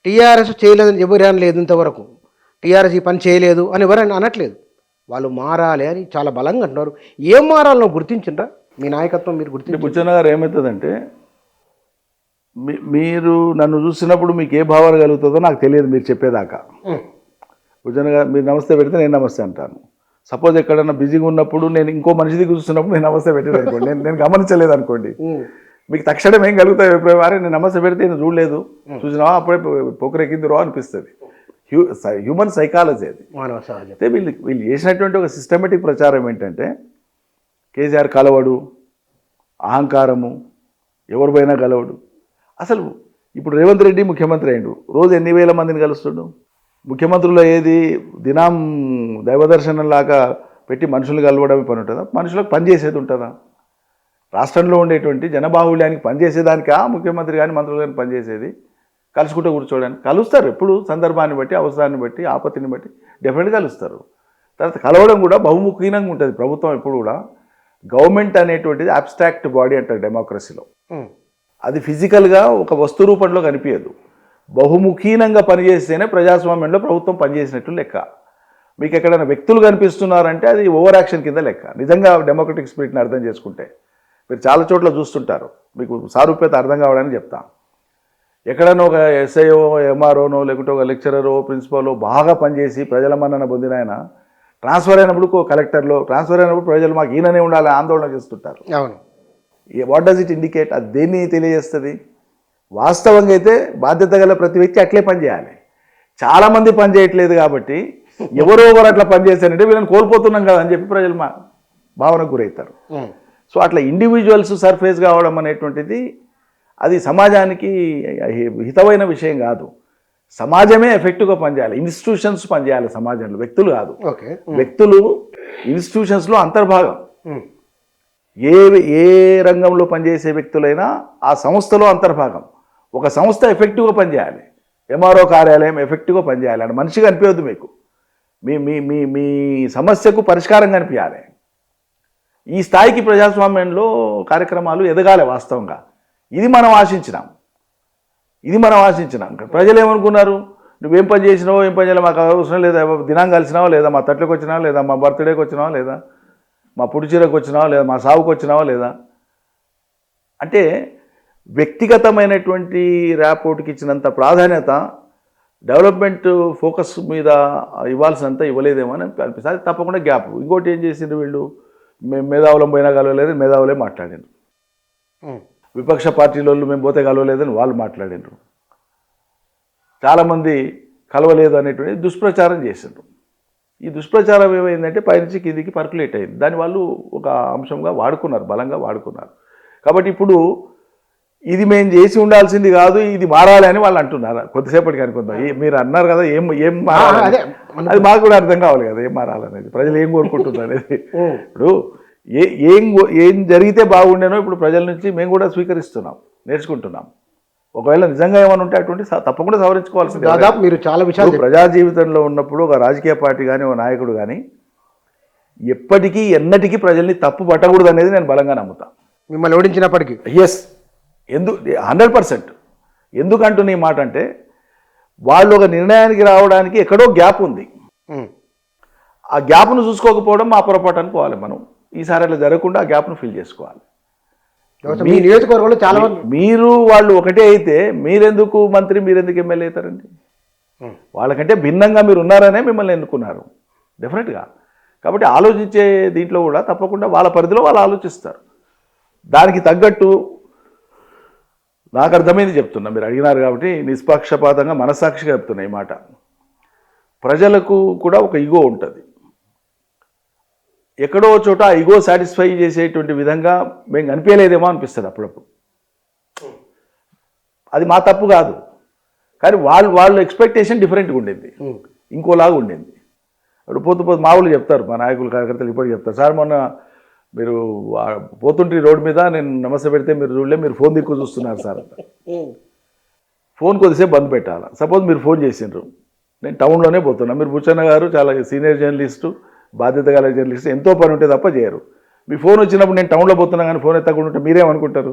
B: టీఆర్ఎస్ చేయలేదని ఎవరైనా లేదు ఇంతవరకు, టీఆర్ఎస్ ఈ పని చేయలేదు అని ఎవరైనా అనట్లేదు, వాళ్ళు మారాలి అని చాలా బలంగా అంటున్నారు. ఏం మారాలో గుర్తించిండ్రా మీ నాయకత్వం? మీరు గుర్తించి
A: బుచ్చన్న గారు ఏమవుతుందంటే, మీరు నన్ను చూసినప్పుడు మీకు ఏ భావన కలుగుతుందో నాకు తెలియదు మీరు చెప్పేదాకా. బుచ్చన్న గారు మీరు నమస్తే పెడితే నేను నమస్తే అంటాను. సపోజ్ ఎక్కడన్నా బిజీగా ఉన్నప్పుడు నేను ఇంకో మనిషిది చూస్తున్నప్పుడు నేను నమస్తే పెట్టేది అనుకోండి, నేను గమనించలేదు అనుకోండి, మీకు తక్షణం ఏం కలుగుతాయి? వారే నేను నమస్తే పెడితే నేను చూడలేదు, చూసినావా అప్పుడే పొక్కరెక్కింది రో అనిపిస్తుంది. హ్యూమన్ సైకాలజీ అది. అయితే వీళ్ళు చేసినటువంటి ఒక సిస్టమేటిక్ ప్రచారం ఏంటంటే, కేసీఆర్ కలవడు, అహంకారము, ఎవరు పోయినా కలవడు. అసలు ఇప్పుడు రేవంత్ రెడ్డి ముఖ్యమంత్రి అయ్యిండు, రోజు ఎన్ని వేల మందిని కలుస్తుండు? ముఖ్యమంత్రులు ఏది దినం దైవదర్శనంలాగా పెట్టి మనుషులు కలవడమే పని ఉంటుందా? మనుషులకు పనిచేసేది ఉంటుందా? రాష్ట్రంలో ఉండేటువంటి జనబాహుళ్యానికి పనిచేసేదానికి ముఖ్యమంత్రి కానీ మంత్రులు కానీ పనిచేసేది కలుసుకుంటూ కూర్చోవడానికి. కలుస్తారు ఎప్పుడు, సందర్భాన్ని బట్టి, అవసరాన్ని బట్టి, ఆపత్తిని బట్టి డెఫినెట్గా కలుస్తారు. తర్వాత కలవడం కూడా బహుముఖీనంగా ఉంటుంది. ప్రభుత్వం ఎప్పుడు కూడా, గవర్నమెంట్ అనేటువంటిది అబ్స్ట్రాక్ట్ బాడీ అంటారు డెమోక్రసీలో. అది ఫిజికల్గా ఒక వస్తు రూపంలో కనిపించదు. బహుముఖీనంగా పనిచేస్తేనే ప్రజాస్వామ్యంలో ప్రభుత్వం పనిచేసినట్లు లెక్క. మీకు ఎక్కడైనా వ్యక్తులు కనిపిస్తున్నారంటే అది ఓవర్ యాక్షన్ కింద లెక్క. నిజంగా డెమోక్రటిక్ స్పిరిట్ని అర్థం చేసుకుంటే మీరు చాలా చోట్ల చూస్తుంటారు, మీకు సారూప్యత అర్థం కావడానికి చెప్తా. ఎక్కడైనా ఒక ఎస్ఐఓ, ఎంఆర్ఓనో, లేకుంటే ఒక లెక్చరరో, ప్రిన్సిపల్లో బాగా పనిచేసి ప్రజల మన్నన పొందిన ఆయన ట్రాన్స్ఫర్ అయినప్పుడు, కలెక్టర్లో ట్రాన్స్ఫర్ అయినప్పుడు ప్రజలు మాకు ఈయననే ఉండాలని ఆందోళన చేస్తుంటారు.
B: అవును.
A: What does it indicate? అది దేన్ని తెలియజేస్తుంది? వాస్తవంగా అయితే బాధ్యత గల ప్రతి వ్యక్తి అట్లే పనిచేయాలి. చాలామంది పని చేయట్లేదు కాబట్టి ఎవరో ఒకరు అట్లా పనిచేస్తారంటే వీళ్ళని కోల్పోతున్నాం కదా అని చెప్పి ప్రజలు భావనకు గురవుతారు. సో అట్లా ఇండివిజువల్స్ సర్ఫేస్ కావడం అనేటువంటిది అది సమాజానికి హితమైన విషయం కాదు. సమాజమే ఎఫెక్టివ్గా పనిచేయాలి, ఇన్స్టిట్యూషన్స్ పనిచేయాలి సమాజంలో, వ్యక్తులు కాదు. వ్యక్తులు ఇన్స్టిట్యూషన్స్లో అంతర్భాగం. ఏ రంగంలో పనిచేసే వ్యక్తులైనా ఆ సంస్థలో అంతర్భాగం. ఒక సంస్థ ఎఫెక్టివ్గా పనిచేయాలి, ఎంఆర్ఓ కార్యాలయం ఎఫెక్టివ్గా పనిచేయాలి. అంటే మనిషి కనిపించద్దు, మీకు మీ మీ మీ మీ సమస్యకు పరిష్కారం కనిపించాలి. ఈ స్థాయికి ప్రజాస్వామ్యంలో కార్యక్రమాలు ఎదగాలి వాస్తవంగా. ఇది మనం ఆశించినాం. ప్రజలు ఏమనుకున్నారు? నువ్వేం పని చేసినావో, ఏం పని చేయాలి మాకు అవసరం లేదా, దినాంగా కలిసినావా లేదా, మా తట్లకు వచ్చినావా లేదా, మా బర్త్డేకి వచ్చినావా లేదా, మా పుడిచీరకు వచ్చినావా లేదా, మా సావుకు వచ్చినావా లేదా. అంటే వ్యక్తిగతమైనటువంటి ర్యాపోర్ట్కి ఇచ్చినంత ప్రాధాన్యత డెవలప్మెంట్ ఫోకస్ మీద ఇవ్వాల్సినంత ఇవ్వలేదేమో అని అనిపిస్తుంది. అది తప్పకుండా గ్యాప్. ఇంకోటి ఏం చేసిండ్రు వీళ్ళు, మేము మేధావులం పోయినా కలవలేదు, మేధావులే మాట్లాడిండ్రు. విపక్ష పార్టీల వాళ్ళు మేము పోతే కలవలేదని వాళ్ళు మాట్లాడిండ్రు. చాలామంది కలవలేదు అనేటువంటి దుష్ప్రచారం చేసిండ్రు. ఈ దుష్ప్రచారం ఏమైందంటే పైనుంచి కిందికి పర్కులేట్ అయింది. దాన్ని వాళ్ళు ఒక అంశంగా వాడుకున్నారు, బలంగా వాడుకున్నారు. కాబట్టి ఇప్పుడు ఇది మేము చేసి ఉండాల్సింది కాదు, ఇది మారాలి అని వాళ్ళు అంటున్నారు కొద్దిసేపటికి. అనుకుందాం మీరు అన్నారు కదా ఏం మారాలి, అది మాకు కూడా అర్థం కావాలి కదా ఏం మారాలనేది, ప్రజలు ఏం కోరుకుంటున్నారు అనేది. ఇప్పుడు ఏం జరిగితే బాగుండేనో ఇప్పుడు ప్రజల నుంచి మేము కూడా స్వీకరిస్తున్నాం, నేర్చుకుంటున్నాం. ఒకవేళ నిజంగా ఏమైనా ఉంటే అటువంటి తప్పకుండా సవరించుకోవాల్సింది.
B: దాదాపు మీరు చాలా విషయాలు
A: ప్రజా జీవితంలో ఉన్నప్పుడు ఒక రాజకీయ పార్టీ కానీ ఒక నాయకుడు కానీ ఎప్పటికీ ఎన్నటికీ ప్రజల్ని తప్పు పట్టకూడదు అనేది నేను బలంగా నమ్ముతాను.
B: మిమ్మల్ని ఓడించినప్పటికీ
A: ఎస్, 100%. ఎందుకంటున్న ఈ మాట అంటే వాళ్ళు ఒక నిర్ణయానికి రావడానికి ఎక్కడో గ్యాప్ ఉంది. ఆ గ్యాప్ను చూసుకోకపోవడం మా పొరపాటు అనుకోవాలి మనం. ఈసారి అట్లా జరగకుండా ఆ గ్యాప్ను ఫిల్ చేసుకోవాలి.
B: మీ నియోజకవర్గంలో చాలా మంది
A: మీరు వాళ్ళు ఒకటే అయితే మీరెందుకు మంత్రి, మీరెందుకు ఎమ్మెల్యే అవుతారండి? వాళ్ళకంటే భిన్నంగా మీరు ఉన్నారనే మిమ్మల్ని ఎన్నుకున్నారు డెఫినెట్గా. కాబట్టి ఆలోచించే దీంట్లో కూడా తప్పకుండా వాళ్ళ పరిధిలో వాళ్ళు ఆలోచిస్తారు. దానికి తగ్గట్టు నాకు అర్థమైంది చెప్తున్నా, మీరు అడిగినారు కాబట్టి నిష్పక్షపాతంగా మనస్సాక్షిగా చెప్తున్నా ఈ మాట. ప్రజలకు కూడా ఒక ఈగో ఉంటుంది. ఎక్కడో చోట ఆ ఈగో సాటిస్ఫై చేసేటువంటి విధంగా మేము కనిపించలేదేమో అనిపిస్తుంది అప్పుడప్పుడు. అది మా తప్పు కాదు, కానీ వాళ్ళ ఎక్స్పెక్టేషన్ డిఫరెంట్గా ఉండింది, ఇంకోలాగా ఉండింది. ఇప్పుడు పోతూ మామూలు చెప్తారు మా నాయకులు, కార్యకర్తలు ఇప్పటికి చెప్తారు, సార్ మొన్న మీరు పోతుంటే రోడ్డు మీద నేను నమస్తే పెడితే మీరు చూడలే, మీరు ఫోన్ దిక్కు చూస్తున్నారు సార్ అంట. ఫోన్ కొద్దిసేపు బంద్ పెట్టాలి. సపోజ్ మీరు ఫోన్ చేసిండ్రు, నేను టౌన్లోనే పోతున్నా, మీరు బుచ్చన్న గారు చాలా సీనియర్ జర్నలిస్టు, బాధ్యత గల జర్నలిస్ట్, ఎంతో పని ఉంటే తప్ప చేయరు. మీ ఫోన్ వచ్చినప్పుడు నేను టౌన్లో పోతున్నా కానీ ఫోన్ ఎత్తకుండా ఉంటే మీరేమనుకుంటారు?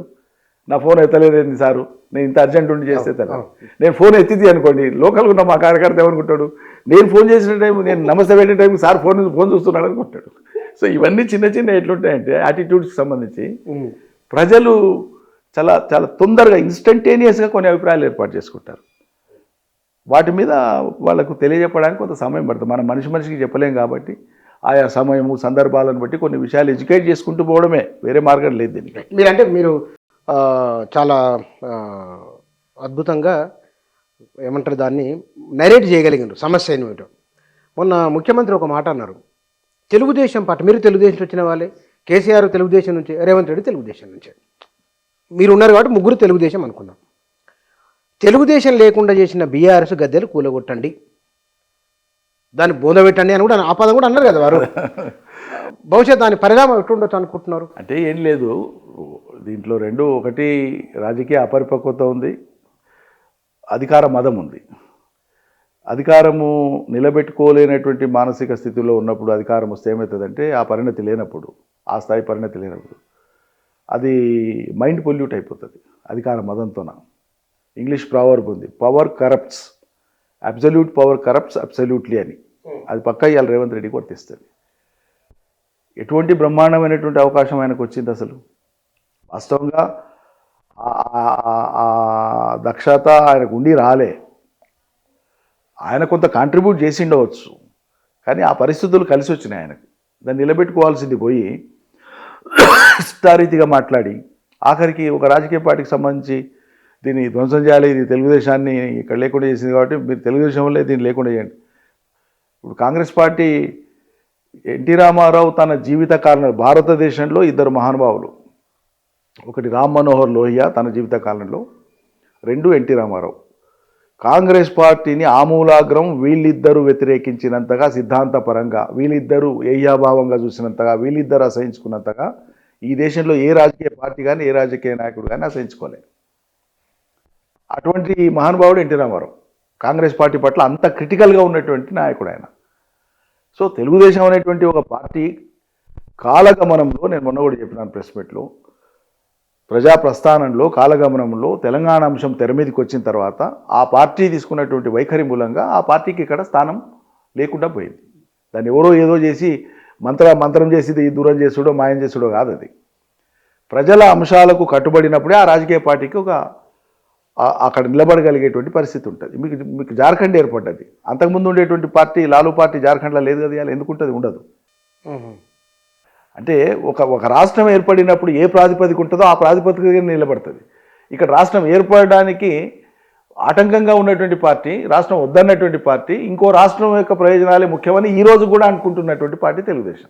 A: నా ఫోన్ ఎత్తలేదేంది సారు, నేను ఇంత అర్జెంట్ ఉండి చేస్తే తను. నేను ఫోన్ ఎత్తిది అనుకోండి, లోకల్గా ఉన్న మా కార్యకర్త ఏమనుకుంటాడు, నేను ఫోన్ చేసిన టైం, నేను నమస్తే పెట్టిన టైంకి సార్ ఫోన్ చూస్తున్నాడు అనుకుంటాడు. సో ఇవన్నీ చిన్న చిన్న ఎట్లుంటాయంటే యాటిట్యూడ్స్కి సంబంధించి ప్రజలు చాలా చాలా తొందరగా ఇన్స్టంటేనియస్గా కొన్ని అభిప్రాయాలు ఏర్పాటు చేసుకుంటారు. వాటి మీద వాళ్ళకు తెలియజెప్పడానికి కొంత సమయం పడుతుంది. మనం మనిషికి చెప్పలేం కాబట్టి ఆయా సమయము సందర్భాలను బట్టి కొన్ని విషయాలు ఎడ్యుకేట్ చేసుకుంటూ పోవడమే, వేరే మార్గం లేదు దీనికి.
B: మీరు చాలా అద్భుతంగా ఏమంటారు దాన్ని నరేట్ చేయగలిగారు సమస్య ఏమిటో. మొన్న ముఖ్యమంత్రి ఒక మాట అన్నారు, తెలుగుదేశం పార్టీ, మీరు తెలుగుదేశం వచ్చిన వాళ్ళే, కేసీఆర్ తెలుగుదేశం నుంచి, రేవంత్ రెడ్డి తెలుగుదేశం నుంచి, మీరు ఉన్నారు కాబట్టి ముగ్గురు తెలుగుదేశం అనుకున్నాం. తెలుగుదేశం లేకుండా చేసిన బీఆర్ఎస్ గద్దెలు కూలగొట్టండి, దాన్ని బోధపెట్టండి అని కూడా ఆ పదం కూడా అన్నారు కదా వారు. భవిష్యత్ దాని పరిణామం ఎట్లుండొచ్చు అనుకుంటున్నారు?
A: అంటే ఏం లేదు, దీంట్లో రెండు, ఒకటి రాజకీయ అపరిపక్వత ఉంది, అధికార మదం ఉంది. అధికారము నిలబెట్టుకోలేనటువంటి మానసిక స్థితిలో ఉన్నప్పుడు అధికారం వస్తే ఏమవుతుందంటే, ఆ పరిణతి లేనప్పుడు, ఆ స్థాయి పరిణతి లేనప్పుడు అది మైండ్ పొల్యూట్ అయిపోతుంది అధికార మదంతోన. ఇంగ్లీష్ ప్రావర్బ్ ఉంది, power corrupts, absolute power corrupts absolutely అని. అది పక్కా ఇవాళ రేవంత్ రెడ్డికి వర్తిస్తుంది. ఎటువంటి బ్రహ్మాండమైనటువంటి అవకాశం ఆయనకు వచ్చింది అసలు. వాస్తవంగా ఆ దక్షత ఆయనకు ఉండి రాలే. ఆయన కొంత కాంట్రిబ్యూట్ చేసి ఉండవచ్చు, కానీ ఆ పరిస్థితులు కలిసి వచ్చినాయి ఆయనకు. దాన్ని నిలబెట్టుకోవాల్సింది పోయి ఇష్టారీతిగా మాట్లాడి ఆఖరికి ఒక రాజకీయ పార్టీకి సంబంధించి దీన్ని ధ్వంసం చేయాలి, ఇది తెలుగుదేశాన్ని ఇక్కడ లేకుండా చేసింది కాబట్టి మీరు తెలుగుదేశం వల్లే దీన్ని లేకుండా చేయండి. ఇప్పుడు కాంగ్రెస్ పార్టీ, ఎన్టీ రామారావు తన జీవిత కాలంలో భారతదేశంలో ఇద్దరు మహానుభావులు, ఒకటి రామ్ మనోహర్ లోహియా తన జీవిత కాలంలో, రెండు ఎన్టీ రామారావు. కాంగ్రెస్ పార్టీని ఆమూలాగ్రం వీళ్ళిద్దరూ వ్యతిరేకించినంతగా, సిద్ధాంతపరంగా వీళ్ళిద్దరూ ఏయాభావంగా చూసినంతగా, వీళ్ళిద్దరూ అసహించుకున్నంతగా ఈ దేశంలో ఏ రాజకీయ పార్టీ కానీ ఏ రాజకీయ నాయకుడు కానీ అసహించుకోలేదు. అటువంటి మహానుభావుడు ఎన్టీ రామారావు. కాంగ్రెస్ పార్టీ పట్ల అంత క్రిటికల్గా ఉన్నటువంటి నాయకుడు ఆయన. సో తెలుగుదేశం అనేటువంటి ఒక పార్టీ కాలగమనంలో, నేను మొన్న కూడా చెప్పినాను ప్రెస్ మీట్లో, ప్రజా ప్రస్థానంలో కాలగమనంలో తెలంగాణ అంశం తెర మీదకి వచ్చిన తర్వాత ఆ పార్టీ తీసుకున్నటువంటి వైఖరి మూలంగా ఆ పార్టీకి ఇక్కడ స్థానం లేకుండా పోయింది. దాన్ని ఎవరో ఏదో చేసి మంత్రం చేసి దూరం చేసుడో మాయం చేసుడో కాదు. అది ప్రజల అంశాలకు కట్టుబడినప్పుడే ఆ రాజకీయ పార్టీకి ఒక అక్కడ నిలబడగలిగేటువంటి పరిస్థితి ఉంటుంది. మీకు జార్ఖండ్ ఏర్పడ్డది. అంతకుముందు ఉండేటువంటి పార్టీ లాలూ పార్టీ జార్ఖండ్లో లేదు కదా, ఇవాళ ఎందుకు ఉంటుంది? ఉండదు. అంటే ఒక రాష్ట్రం ఏర్పడినప్పుడు ఏ ప్రాతిపదిక ఉంటుందో ఆ ప్రాతిపదిక నిలబడుతుంది. ఇక్కడ రాష్ట్రం ఏర్పడడానికి ఆటంకంగా ఉన్నటువంటి పార్టీ, రాష్ట్రం వద్దన్నటువంటి పార్టీ, ఇంకో రాష్ట్రం యొక్క ప్రయోజనాలే ముఖ్యమని ఈరోజు కూడా అనుకుంటున్నటువంటి పార్టీ తెలుగుదేశం.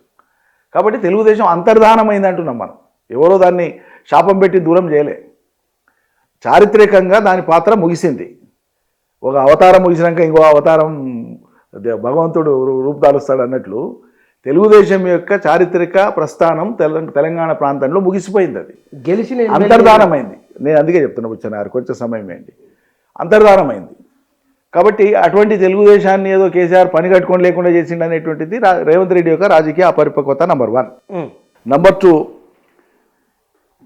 A: కాబట్టి తెలుగుదేశం అంతర్ధానమైంది అంటున్నాం మనం. ఎవరో దాన్ని శాపం పెట్టి దూరం చేయలే. చారిత్రకంగా దాని పాత్ర ముగిసింది. ఒక అవతారం ముగిసినాక ఇంకో అవతారం భగవంతుడు రూపుదాలుస్తాడు అన్నట్లు తెలుగుదేశం యొక్క చారిత్రక ప్రస్థానం తెలంగాణ ప్రాంతంలో ముగిసిపోయింది. అది
B: గెలిచిన
A: అంతర్ధానమైంది. నేను అందుకే చెప్తున్నా వచ్చాను, కొంచెం సమయం ఏంటి, అంతర్ధానమైంది. కాబట్టి అటువంటి తెలుగుదేశాన్ని ఏదో కేసీఆర్ పని కట్టుకొని లేకుండా చేసిండు అనేటువంటిది రేవంత్ రెడ్డి యొక్క రాజకీయ అపరిపక్వత నంబర్ 1. నంబర్ 2,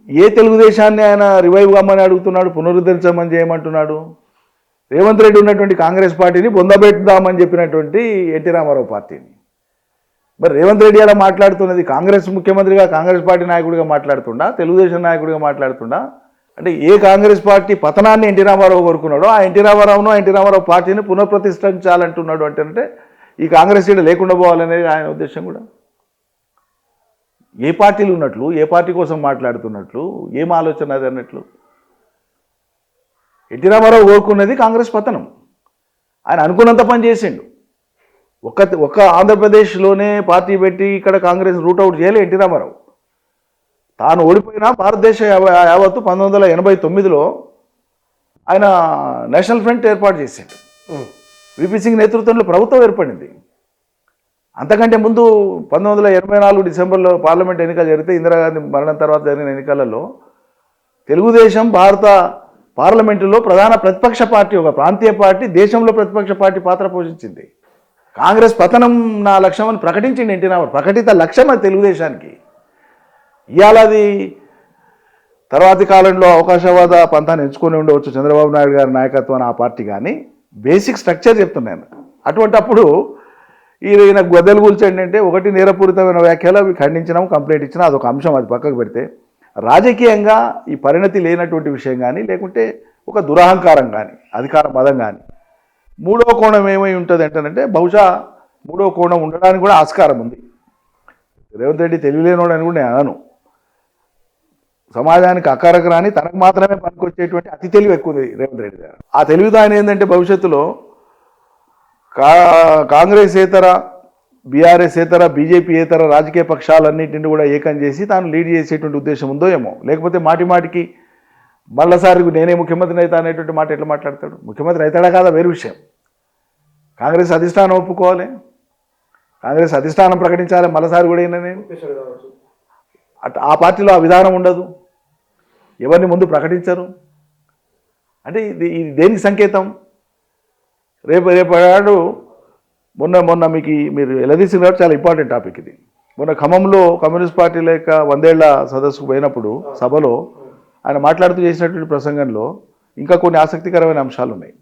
A: ఏ తెలుగుదేశాన్ని ఆయన రివైవ్ కమ్మని అడుగుతున్నాడు, పునరుద్ధరించమని చేయమంటున్నాడు? రేవంత్ రెడ్డి ఉన్నటువంటి కాంగ్రెస్ పార్టీని బొందబెట్టుదామని చెప్పినటువంటి ఎన్టీ రామారావు పార్టీని. మరి రేవంత్ రెడ్డి అలా మాట్లాడుతున్నది కాంగ్రెస్ ముఖ్యమంత్రిగా, కాంగ్రెస్ పార్టీ నాయకుడిగా మాట్లాడుతుండా, తెలుగుదేశం నాయకుడిగా మాట్లాడుతుండా? అంటే ఏ కాంగ్రెస్ పార్టీ పతనాన్ని ఎన్టీ రామారావు కోరుకున్నాడో ఆ ఎన్టీ రామారావు పార్టీని పునఃప్రతిష్ఠించాలంటున్నాడు అంటే ఈ కాంగ్రెస్ సీడ లేకుండా పోవాలనేది ఆయన ఉద్దేశం కూడా. ఏ పార్టీలు ఉన్నట్లు, ఏ పార్టీ కోసం మాట్లాడుతున్నట్లు, ఏం ఆలోచన అది అన్నట్లు. ఎన్టీ రామారావు కోరుకున్నది కాంగ్రెస్ పతనం. ఆయన అనుకున్నంత పని చేసిండు. ఒక్క ఆంధ్రప్రదేశ్లోనే పార్టీ పెట్టి ఇక్కడ కాంగ్రెస్ రూట్అవుట్ చేయలే ఎన్టీ రామారావు. తాను ఓడిపోయిన భారతదేశ యావత్తు 1989లో ఆయన నేషనల్ ఫ్రంట్ ఏర్పాటు చేసిండు. విపి సింగ్ నేతృత్వంలో ప్రభుత్వం ఏర్పడింది. అంతకంటే ముందు 1984 డిసెంబర్లో పార్లమెంట్ ఎన్నికలు జరిగితే ఇందిరాగాంధీ మరణం తర్వాత జరిగిన ఎన్నికలలో తెలుగుదేశం భారత పార్లమెంటులో ప్రధాన ప్రతిపక్ష పార్టీ, ఒక ప్రాంతీయ పార్టీ దేశంలో ప్రతిపక్ష పార్టీ పాత్ర పోషించింది. కాంగ్రెస్ పతనం నా లక్ష్యం అని ప్రకటించింది ఎన్టీ రామారావు. ప్రకటిత లక్ష్యం అది తెలుగుదేశానికి. ఇవాళ అది తర్వాతి కాలంలో అవకాశవాద పంతాన్ని ఎంచుకొని ఉండవచ్చు చంద్రబాబు నాయుడు గారి నాయకత్వాన్ని ఆ పార్టీ, కానీ బేసిక్ స్ట్రక్చర్ చెప్తున్నాను. అటువంటప్పుడు ఈయన గొద్దెలు కూల్చండి అంటే, ఒకటి నేరపూరితమైన వ్యాఖ్యలు అవి ఖండించినాం, కంప్లైంట్ ఇచ్చినా అదొక అంశం, అది పక్కకు పెడితే రాజకీయంగా ఈ పరిణతి లేనటువంటి విషయం కానీ, లేకుంటే ఒక దురహంకారం కానీ, అధికార మదం కానీ, మూడో కోణం ఏమై ఉంటుంది అంటేనంటే, బహుశా మూడో కోణం ఉండడానికి కూడా ఆస్కారం ఉంది. రేవంత్ రెడ్డి తెలియలేనోడు అని కూడా నేను అనను. సమాజానికి అక్కరకు రాని తనకు మాత్రమే పనికొచ్చేటువంటి అతి తెలివి ఎక్కువ ఉంది రేవంత్ రెడ్డి గారు. ఆ తెలివితో ఆయన ఏంటంటే భవిష్యత్తులో కాంగ్రెసేతర, బీఆర్ఎస్ఏతర, బీజేపీయేతర రాజకీయ పక్షాలన్నింటినీ కూడా ఏకం చేసి తాను లీడ్ చేసేటువంటి ఉద్దేశం ఉందో ఏమో. లేకపోతే మాటి మాటికి మళ్ళసారి నేనే ముఖ్యమంత్రిని అవుతా అనేటువంటి మాట ఎట్లా మాట్లాడతాడు? ముఖ్యమంత్రి అవుతాడా కాదా వేరు విషయం. కాంగ్రెస్ అధిష్టానం ఒప్పుకోవాలి, కాంగ్రెస్ అధిష్టానం ప్రకటించాలి మళ్ళసారి కూడా అయినా నేను ఆ పార్టీలో ఆ విధానం ఉండదు, ఎవరిని ముందు ప్రకటించరు. అంటే ఇది దేనికి సంకేతం? రేపటి మొన్న మీరు ఎలదీసిన కాబట్టి చాలా ఇంపార్టెంట్ టాపిక్ ఇది. మొన్న ఖమ్మంలో కమ్యూనిస్ట్ పార్టీ లేక 100 ఏళ్ల సదస్సుకు పోయినప్పుడు సభలో ఆయన మాట్లాడుతూ చేసినటువంటి ప్రసంగంలో ఇంకా కొన్ని ఆసక్తికరమైన అంశాలు ఉన్నాయి.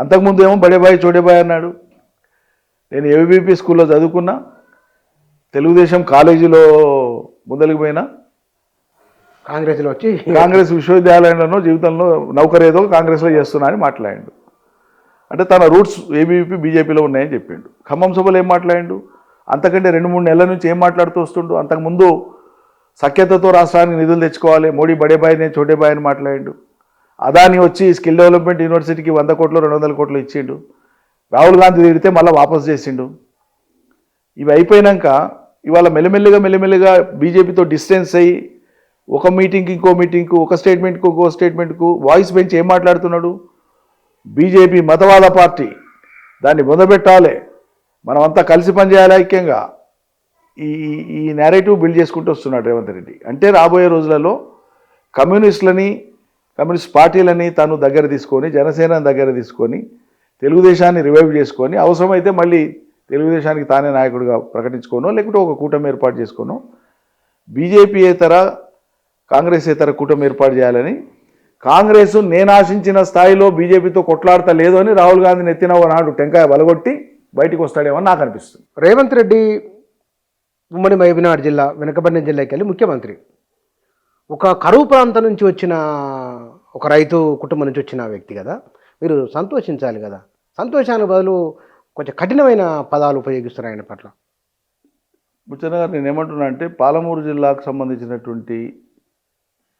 A: అంతకుముందు ఏమో బడేబాయ్ చోడేబాయ్ అన్నాడు. నేను ఏబీపీ స్కూల్లో చదువుకున్నా, తెలుగుదేశం కాలేజీలో ముందలికి పోయినా,
B: కాంగ్రెస్లో వచ్చి
A: కాంగ్రెస్ విశ్వవిద్యాలయంలోనో జీవితంలో నౌకరేదో కాంగ్రెస్లో చేస్తున్నా అని మాట్లాడాడు. అంటే తన రూట్స్ ఏబీవీపీ బీజేపీలో ఉన్నాయని చెప్పిండు. ఖమ్మం సభలో ఏం మాట్లాడిండు? అంతకంటే 2-3 నెలల నుంచి ఏం మాట్లాడుతూ వస్తుండు? అంతకుముందు సఖ్యతతో రాష్ట్రానికి నిధులు తెచ్చుకోవాలి, మోడీ బడేబాయ్ నేను చోటేబాయ్ అని మాట్లాడిండు. అదాని వచ్చి స్కిల్ డెవలప్మెంట్ యూనివర్సిటీకి 100 కోట్లు 200 కోట్లు ఇచ్చిండు. రాహుల్ గాంధీ తిడితే మళ్ళీ వాపసు చేసిండు. ఇవి అయిపోయినాక ఇవాళ మెల్లిమెల్లిగా బీజేపీతో డిస్టెన్స్ అయ్యి ఒక మీటింగ్కి ఇంకో మీటింగ్కు, ఒక స్టేట్మెంట్కు ఇంకో స్టేట్మెంట్కు వాయిస్ పెంచి ఏం మాట్లాడుతున్నాడు? బీజేపీ మతవాద పార్టీ, దాన్ని బొందబెట్టాలి, మనమంతా కలిసి పనిచేయాలి ఐక్యంగా, ఈ నేరేటివ్ బిల్డ్ చేసుకుంటూ వస్తున్నాడు రేవంత్ రెడ్డి. అంటే రాబోయే రోజులలో కమ్యూనిస్ట్ పార్టీలని తాను దగ్గర తీసుకొని, జనసేనని దగ్గర తీసుకొని, తెలుగుదేశాన్ని రివైవ్ చేసుకొని, అవసరమైతే మళ్ళీ తెలుగుదేశానికి తానే నాయకుడిగా ప్రకటించుకోనో, లేకుంటే ఒక కూటమి ఏర్పాటు చేసుకోనో, బీజేపీయేతర కాంగ్రెసేతర కూటమి ఏర్పాటు చేయాలని, కాంగ్రెస్ నేను ఆశించిన స్థాయిలో బీజేపీతో కొట్లాడతా లేదు అని రాహుల్ గాంధీని ఎత్తిన నాడు టెంకాయ బలగొట్టి బయటికి వస్తాడేమో నాకు అనిపిస్తుంది.
B: రేవంత్ రెడ్డి ఉమ్మడి మహబూబ్నగర్ జిల్లా, వెనుకబడిన జిల్లాకి వెళ్ళి ముఖ్యమంత్రి, ఒక కరువు ప్రాంతం నుంచి వచ్చిన ఒక రైతు కుటుంబం నుంచి వచ్చిన వ్యక్తి కదా, మీరు సంతోషించాలి కదా. సంతోషానికి బదులు కొంచెం కఠినమైన పదాలు ఉపయోగిస్తారు ఆయన పట్ల.
A: బుచ్చన్న గారు, నేను ఏమంటున్నా అంటే పాలమూరు జిల్లాకు సంబంధించినటువంటి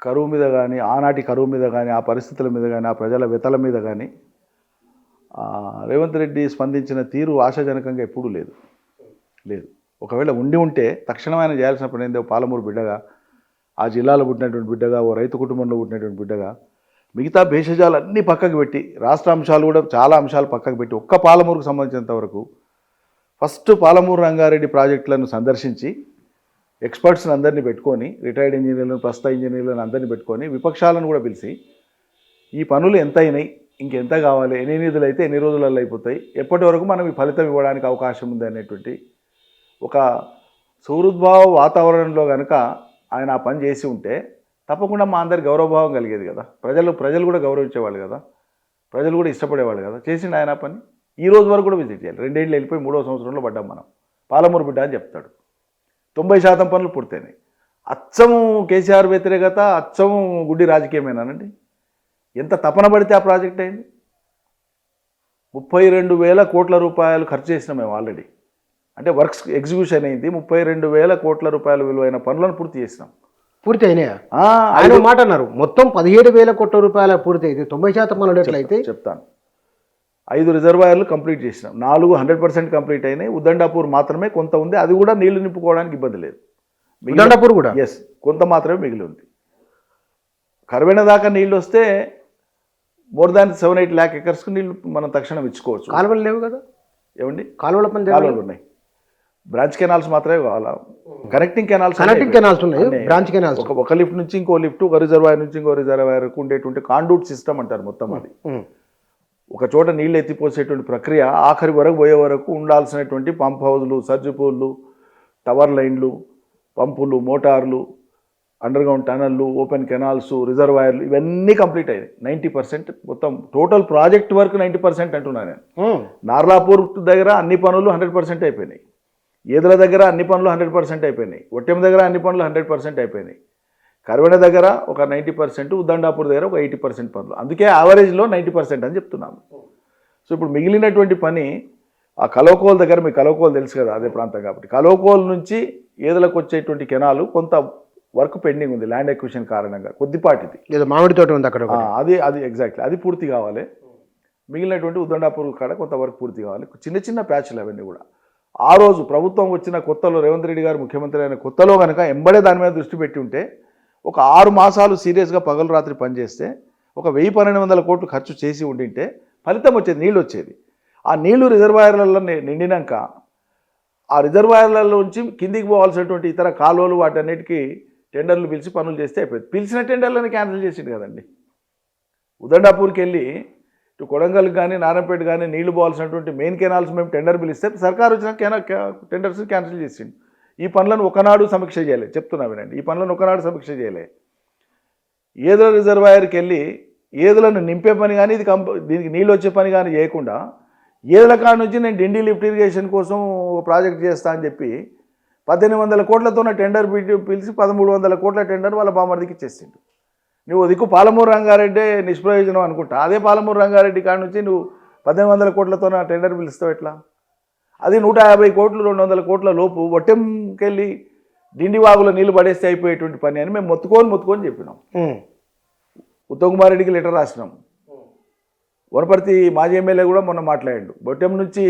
A: కరువు మీద కానీ, ఆనాటి కరువు మీద కానీ, ఆ పరిస్థితుల మీద కానీ, ఆ ప్రజల వ్యతల మీద కానీ రేవంత్ రెడ్డి స్పందించిన తీరు ఆశాజనకంగా ఎప్పుడూ లేదు. ఒకవేళ ఉంటే తక్షణం ఆయన చేయాల్సిన పని ఏందో, పాలమూరు బిడ్డగా, ఆ జిల్లాలో పుట్టినటువంటి బిడ్డగా, ఓ రైతు కుటుంబంలో పుట్టినటువంటి బిడ్డగా, మిగతా భేషజాలు అన్నీ పక్కకు పెట్టి, రాష్ట్ర అంశాలు కూడా చాలా అంశాలు పక్కకు పెట్టి, ఒక్క పాలమూరుకు సంబంధించినంత వరకు ఫస్ట్ పాలమూరు రంగారెడ్డి ప్రాజెక్టులను సందర్శించి ఎక్స్పర్ట్స్ని అందరినీ పెట్టుకొని, రిటైర్డ్ ఇంజనీర్లను, ప్రస్తుత ఇంజనీర్లను అందరినీ పెట్టుకొని, విపక్షాలను కూడా పిలిచి ఈ పనులు ఎంత అయినాయి, ఇంకెంత కావాలి, ఎన్ని నిధులు అయితే ఎన్ని రోజులలో అయిపోతాయి, ఎప్పటి వరకు మనం ఈ ఫలితం ఇవ్వడానికి అవకాశం ఉంది అనేటువంటి ఒక సుహృద్భావ వాతావరణంలో కనుక ఆయన ఆ పని చేసి ఉంటే తప్పకుండా మా అందరి గౌరవభావం కలిగేది కదా. ప్రజలు కూడా గౌరవించేవాళ్ళు కదా, ప్రజలు కూడా ఇష్టపడేవాళ్ళు కదా. చేసిండు ఆయన పని. ఈ రోజు వరకు కూడా విజిట్ చేయాలి. 2 ఏళ్ళు వెళ్ళిపోయి 3వ సంవత్సరంలో పడ్డాం మనం. పాలమూరు బిడ్డ అని చెప్తాడు. 90% పనులు పూర్తయినాయి. అచ్చము కేసీఆర్ వ్యతిరేకత, అచ్చము గుడ్డి రాజకీయమేనానండి. ఎంత తపన పడితే ఆ ప్రాజెక్ట్ అయింది. 32,000 కోట్ల రూపాయలు ఖర్చు చేసినాం మేము ఆల్రెడీ. అంటే వర్క్స్ ఎగ్జిక్యూషన్ అయింది. 32,000 కోట్ల రూపాయల విలువైన పనులను పూర్తి చేసినాం.
B: పూర్తి అయినాయా? ఆయన మాట అన్నారు మొత్తం 17,000 కోట్ల రూపాయల పూర్తి అయితే 90% పనులు ఎట్లయితే చెప్తాను.
A: 5 రిజర్వాయర్లు కంప్లీట్ చేసినాం. 4 100% కంప్లీట్ అయినాయి. ఉద్దండాపూర్ మాత్రమే కొంత ఉంది, అది కూడా నీళ్లు నింపుకోవడానికి ఇబ్బంది లేదు.
B: ఉద్దండాపూర్ కూడా
A: కొంత మాత్రమే మిగిలి ఉంది. కరువైన దాకా నీళ్ళు వస్తే మోర్ దాన్ 7-8 lakh acres నీళ్ళు మనం తక్షణం ఇచ్చుకోవచ్చు.
B: కాలువలు లేవు కదా
A: ఏమండి?
B: కాలువలు ఉన్నాయి.
A: బ్రాంచ్ కెనాల్స్ మాత్రమే కావాలా, కనెక్టింగ్ కెనాల్స్
B: ఉన్నాయి, బ్రాంచ్ కెనాల్స్.
A: ఒక లిఫ్ట్ నుంచి ఇంకో లిఫ్ట్, ఒక రిజర్వాయర్ నుంచి ఇంకో రిజర్వాయర్కు ఉండేటువంటి కాండూట్ సిస్టమ్ అంటారు మొత్తం అది. ఒక చోట నీళ్ళు ఎత్తిపోసేటువంటి ప్రక్రియ ఆఖరి వరకు పోయే వరకు ఉండాల్సినటువంటి పంప్ హౌజ్లు, సర్జిపూల్లు, టవర్ లైన్లు, పంపులు, మోటార్లు, అండర్గ్రౌండ్ టనల్లు, ఓపెన్ కెనాల్స్, రిజర్వాయర్లు ఇవన్నీ కంప్లీట్ అయ్యాయి. 90% మొత్తం టోటల్ ప్రాజెక్ట్ వర్క్ 90% అంటున్నాను నేను. నార్లాపూర్ దగ్గర అన్ని పనులు 100% అయిపోయినాయి, ఏదుల దగ్గర అన్ని పనులు 100% అయిపోయినాయి, ఒట్టెం దగ్గర అన్ని పనులు 100% అయిపోయినాయి, కర్వెన దగ్గర ఒక 90%, ఉద్దండాపూర్ దగ్గర ఒక 80% పనులు. అందుకే యావరేజ్లో 90% అని చెప్తున్నాను. సో ఇప్పుడు మిగిలినటువంటి పని ఆ కలోకోల్ దగ్గర, మీకు కలోకోల్ తెలుసు కదా, అదే ప్రాంతం కాబట్టి, కలోకోల్ నుంచి ఏదులకు వచ్చేటువంటి కెనాలు కొంత వర్క్ పెండింగ్ ఉంది ల్యాండ్ ఎక్విజిషన్ కారణంగా, కొద్దిపాటిది.
B: లేదా మామిడి తోట ఉంది అక్కడ,
A: అది ఎగ్జాక్ట్లీ అది పూర్తి కావాలి. మిగిలినటువంటి ఉద్దండాపూర్ కాడ కొంత వర్క్ పూర్తి కావాలి. చిన్న చిన్న ప్యాచ్లు అవన్నీ కూడా. ఆ రోజు ప్రభుత్వం వచ్చిన కొత్తలో, రేవంత్ రెడ్డి గారు ముఖ్యమంత్రి అయిన కొత్తలో కనుక ఎంబడే దాని మీద దృష్టి పెట్టి ఉంటే, ఒక 6 మాసాలు సీరియస్గా పగలు రాత్రి పనిచేస్తే ఒక 1000-1200 కోట్లు ఖర్చు చేసి ఉండింటే ఫలితం వచ్చేది, నీళ్ళు వచ్చేది. ఆ నీళ్లు రిజర్వాయర్లలో నిండినాక ఆ రిజర్వాయర్లలో నుంచి కిందికి పోవాల్సినటువంటి ఇతర కాలువలు వాటన్నిటికీ టెండర్లు పిలిచి పనులు చేస్తే అయిపోయింది. పిలిచిన టెండర్లను క్యాన్సిల్ చేసిండు కదండి. ఉదండాపూర్కి వెళ్ళి ఇటు కొడంగల్కి కానీ నారాయణపేట కానీ నీళ్లు పోవాల్సినటువంటి మెయిన్ కెనాల్స్ మేము టెండర్ పిలిస్తే సర్కారు వచ్చిన టెండర్స్ క్యాన్సిల్ చేసిండు. ఈ పనులను ఒకనాడు సమీక్ష చేయలే, చెప్తున్నా వినండి, ఈ పనులను ఒకనాడు సమీక్ష చేయలే. ఏదుల రిజర్వాయర్కి వెళ్ళి ఏదులను నింపే పని కానీ, దీనికి నీళ్ళు వచ్చే పని కానీ చేయకుండా, ఏదుల కాడ నుంచి నేను డిండి లిఫ్ట్ ఇరిగేషన్ కోసం ఒక ప్రాజెక్ట్ చేస్తా అని చెప్పి 1800 కోట్లతో టెండర్ పిలిచి 1300 కోట్ల టెండర్ వాళ్ళ బామర్దికి ఇచ్చేసిండు. నువ్వు దిక్కు పాలమూరు రంగారెడ్డి నిష్ప్రయోజనం అనుకుంటా, అదే పాలమూరు రంగారెడ్డి కాడ నుంచి నువ్వు 1800 కోట్లతో టెండర్ పిలుస్తావు ఎట్లా? అది 150 కోట్లు 200 కోట్ల లోపు ఒట్టెంకెళ్ళి డిండి వాగులో నీళ్లు పడేస్తే అయిపోయేటువంటి పని అని మేము మొత్తుకొని చెప్పినాం. ఉత్తమ్ కుమార్ రెడ్డికి లెటర్ రాసినాం. వనపర్తి మాజీ ఎమ్మెల్యే కూడా మొన్న మాట్లాడాడు, బొట్టెం నుంచి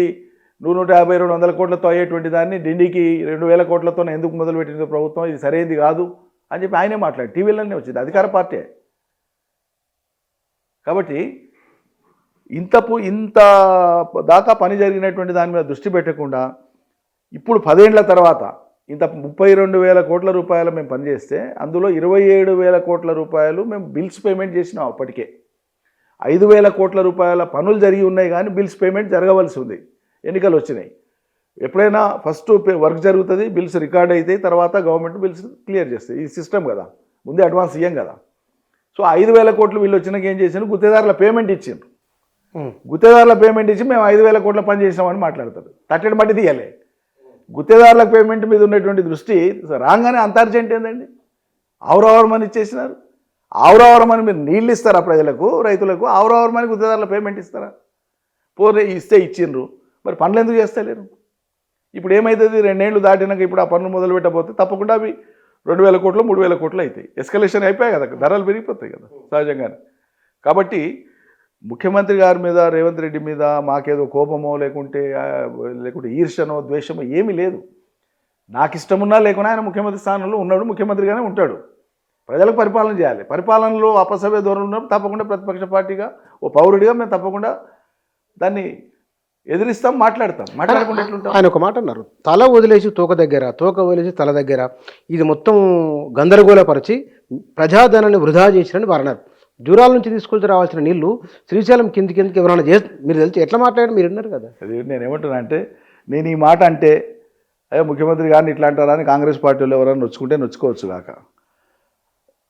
A: 150-200 కోట్లతో అయ్యేటువంటి దాన్ని డిండికి 2000 కోట్లతో ఎందుకు మొదలుపెట్టింది ప్రభుత్వం, ఇది సరైనది కాదు అని చెప్పి ఆయనే మాట్లాడు. టీవీలోనే వచ్చింది, అధికార పార్టీ. కాబట్టి ఇంత దాకా పని జరిగినటువంటి దాని మీద దృష్టి పెట్టకుండా ఇప్పుడు 10 ఏళ్ల తర్వాత ఇంత 32,000 కోట్ల రూపాయలు మేము పనిచేస్తే అందులో 27,000 కోట్ల రూపాయలు మేము బిల్స్ పేమెంట్ చేసినాం. అప్పటికే 5,000 కోట్ల రూపాయల పనులు జరిగి ఉన్నాయి కానీ బిల్స్ పేమెంట్ జరగవలసి ఉంది, ఎన్నికలు వచ్చినాయి. ఎప్పుడైనా ఫస్ట్ వర్క్ జరుగుతుంది, బిల్స్ రికార్డ్ అవుతాయి, తర్వాత గవర్నమెంట్ బిల్స్ క్లియర్ చేస్తాయి. ఈ సిస్టమ్ కదా, ముందే అడ్వాన్స్ ఇయ్యం కదా. సో 5,000 కోట్లు వీళ్ళు వచ్చినాక ఏం చేశారు, గుత్తేదారుల పేమెంట్ ఇచ్చిండ్రు. గుత్తేదారుల పేమెంట్ ఇచ్చి మేము 5,000 కోట్ల పని చేసినామని మాట్లాడతారు. తట్టడి మట్టి తీయాలి. గుత్తేదారుల పేమెంట్ మీద ఉన్నటువంటి దృష్టి రాగానే అంత అర్జెంట్ ఏందండి? ఆవురవరమని ఇచ్చేసినారు. ఆవురవరమని మీరు నీళ్ళు ఇస్తారా ప్రజలకు, రైతులకు? ఆవురవరమని గుత్తేదారుల పేమెంట్ ఇస్తారా? పోతే ఇస్తే ఇచ్చిండ్రు, మరి పనులు ఎందుకు చేస్తలేరు? ఇప్పుడు ఏమవుతుంది, 2 ఏళ్ళు దాటినాక ఇప్పుడు ఆ పనులు మొదలు పెట్టకపోతే తప్పకుండా అవి 2,000 కోట్లు 3,000 కోట్లు అవుతాయి. ఎస్కలేషన్ అయిపోయాయి కదా, ధరలు పెరిగిపోతాయి కదా సహజంగానే. కాబట్టి ముఖ్యమంత్రి గారి మీద, రేవంత్ రెడ్డి మీద మాకేదో కోపమో లేకుంటే ఈర్షనో ద్వేషమో ఏమీ లేదు. నాకు ఇష్టమున్నా లేకున్నా ఆయన ముఖ్యమంత్రి స్థానంలో ఉన్నాడు, ముఖ్యమంత్రిగానే ఉంటాడు. ప్రజలకు పరిపాలన చేయాలి. పరిపాలనలో అపసవ్య ధోరణి ఉన్నప్పుడు తప్పకుండా ప్రతిపక్ష పార్టీగా, ఓ పౌరుడిగా మేము తప్పకుండా దాన్ని ఎదిరిస్తాం, మాట్లాడకుండా ఎట్లుంటాం.
B: ఆయన ఒక మాట అన్నారు, తల వదిలేసి తోక దగ్గర, తోక వదిలేసి తల దగ్గర, ఇది మొత్తం గందరగోళపరిచి ప్రజాధనాన్ని వృధా చేసిరని వారు అన్నారు. దూరాల నుంచి తీసుకొచ్చి రావాల్సిన నీళ్లు శ్రీశైలం కిందికి ఎవరైనా మీరు తెలిసి ఎట్లా మాట్లాడారు, మీరు విన్నారు కదా.
A: అది నేను ఏమంటున్నా అంటే, నేను ఈ మాట అంటే అయ్యో ముఖ్యమంత్రి గారిని ఇట్లా అంటారా అని కాంగ్రెస్ పార్టీలో ఎవరైనా నొచ్చుకుంటే నొచ్చుకోవచ్చు కాక,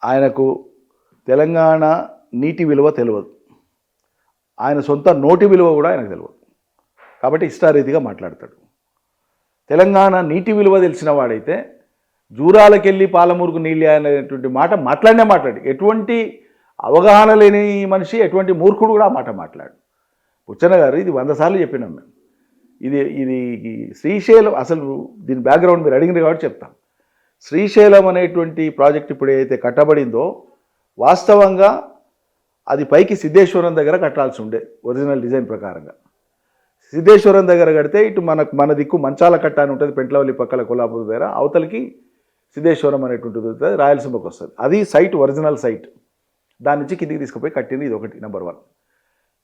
A: ఆయనకు తెలంగాణ నీటి విలువ తెలియదు, ఆయన సొంత నోటి విలువ కూడా ఆయనకు తెలియదు. కాబట్టి ఇష్టారీతిగా మాట్లాడతాడు. తెలంగాణ నీటి విలువ తెలిసిన వాడైతే జూరాలకెళ్ళి పాలమూరుకు నీళ్ళు అనేటువంటి మాట మాట్లాడి ఎటువంటి అవగాహన లేని మనిషి, ఎటువంటి మూర్ఖుడు కూడా ఆ మాట మాట్లాడు. పుచ్చన్న గారు ఇది 100 సార్లు చెప్పినాం మేము. ఇది శ్రీశైలం, అసలు దీని బ్యాక్గ్రౌండ్ మీరు అడిగినారు కాబట్టి చెప్తాం. శ్రీశైలం అనేటువంటి ప్రాజెక్ట్ ఇప్పుడు ఏదైతే కట్టబడిందో వాస్తవంగా అది పైకి సిద్ధేశ్వరం దగ్గర కట్టాల్సి ఉండే ఒరిజినల్ డిజైన్ ప్రకారంగా. సిద్ధేశ్వరం దగ్గర కడితే ఇటు మన దిక్కు మంచాల కట్ట అని ఉంటుంది, పెంట్లవల్లి పక్కల కొల్లాపూర్ దగ్గర, అవతలకి సిద్ధేశ్వరం అనేటువంటిది ఉంటుంది, రాయలసీమకు వస్తుంది. అది సైట్, ఒరిజినల్ సైట్. దాని నుంచి కిందికి తీసుకుపోయి కట్టింది. ఇది ఒకటి, నెంబర్ 1.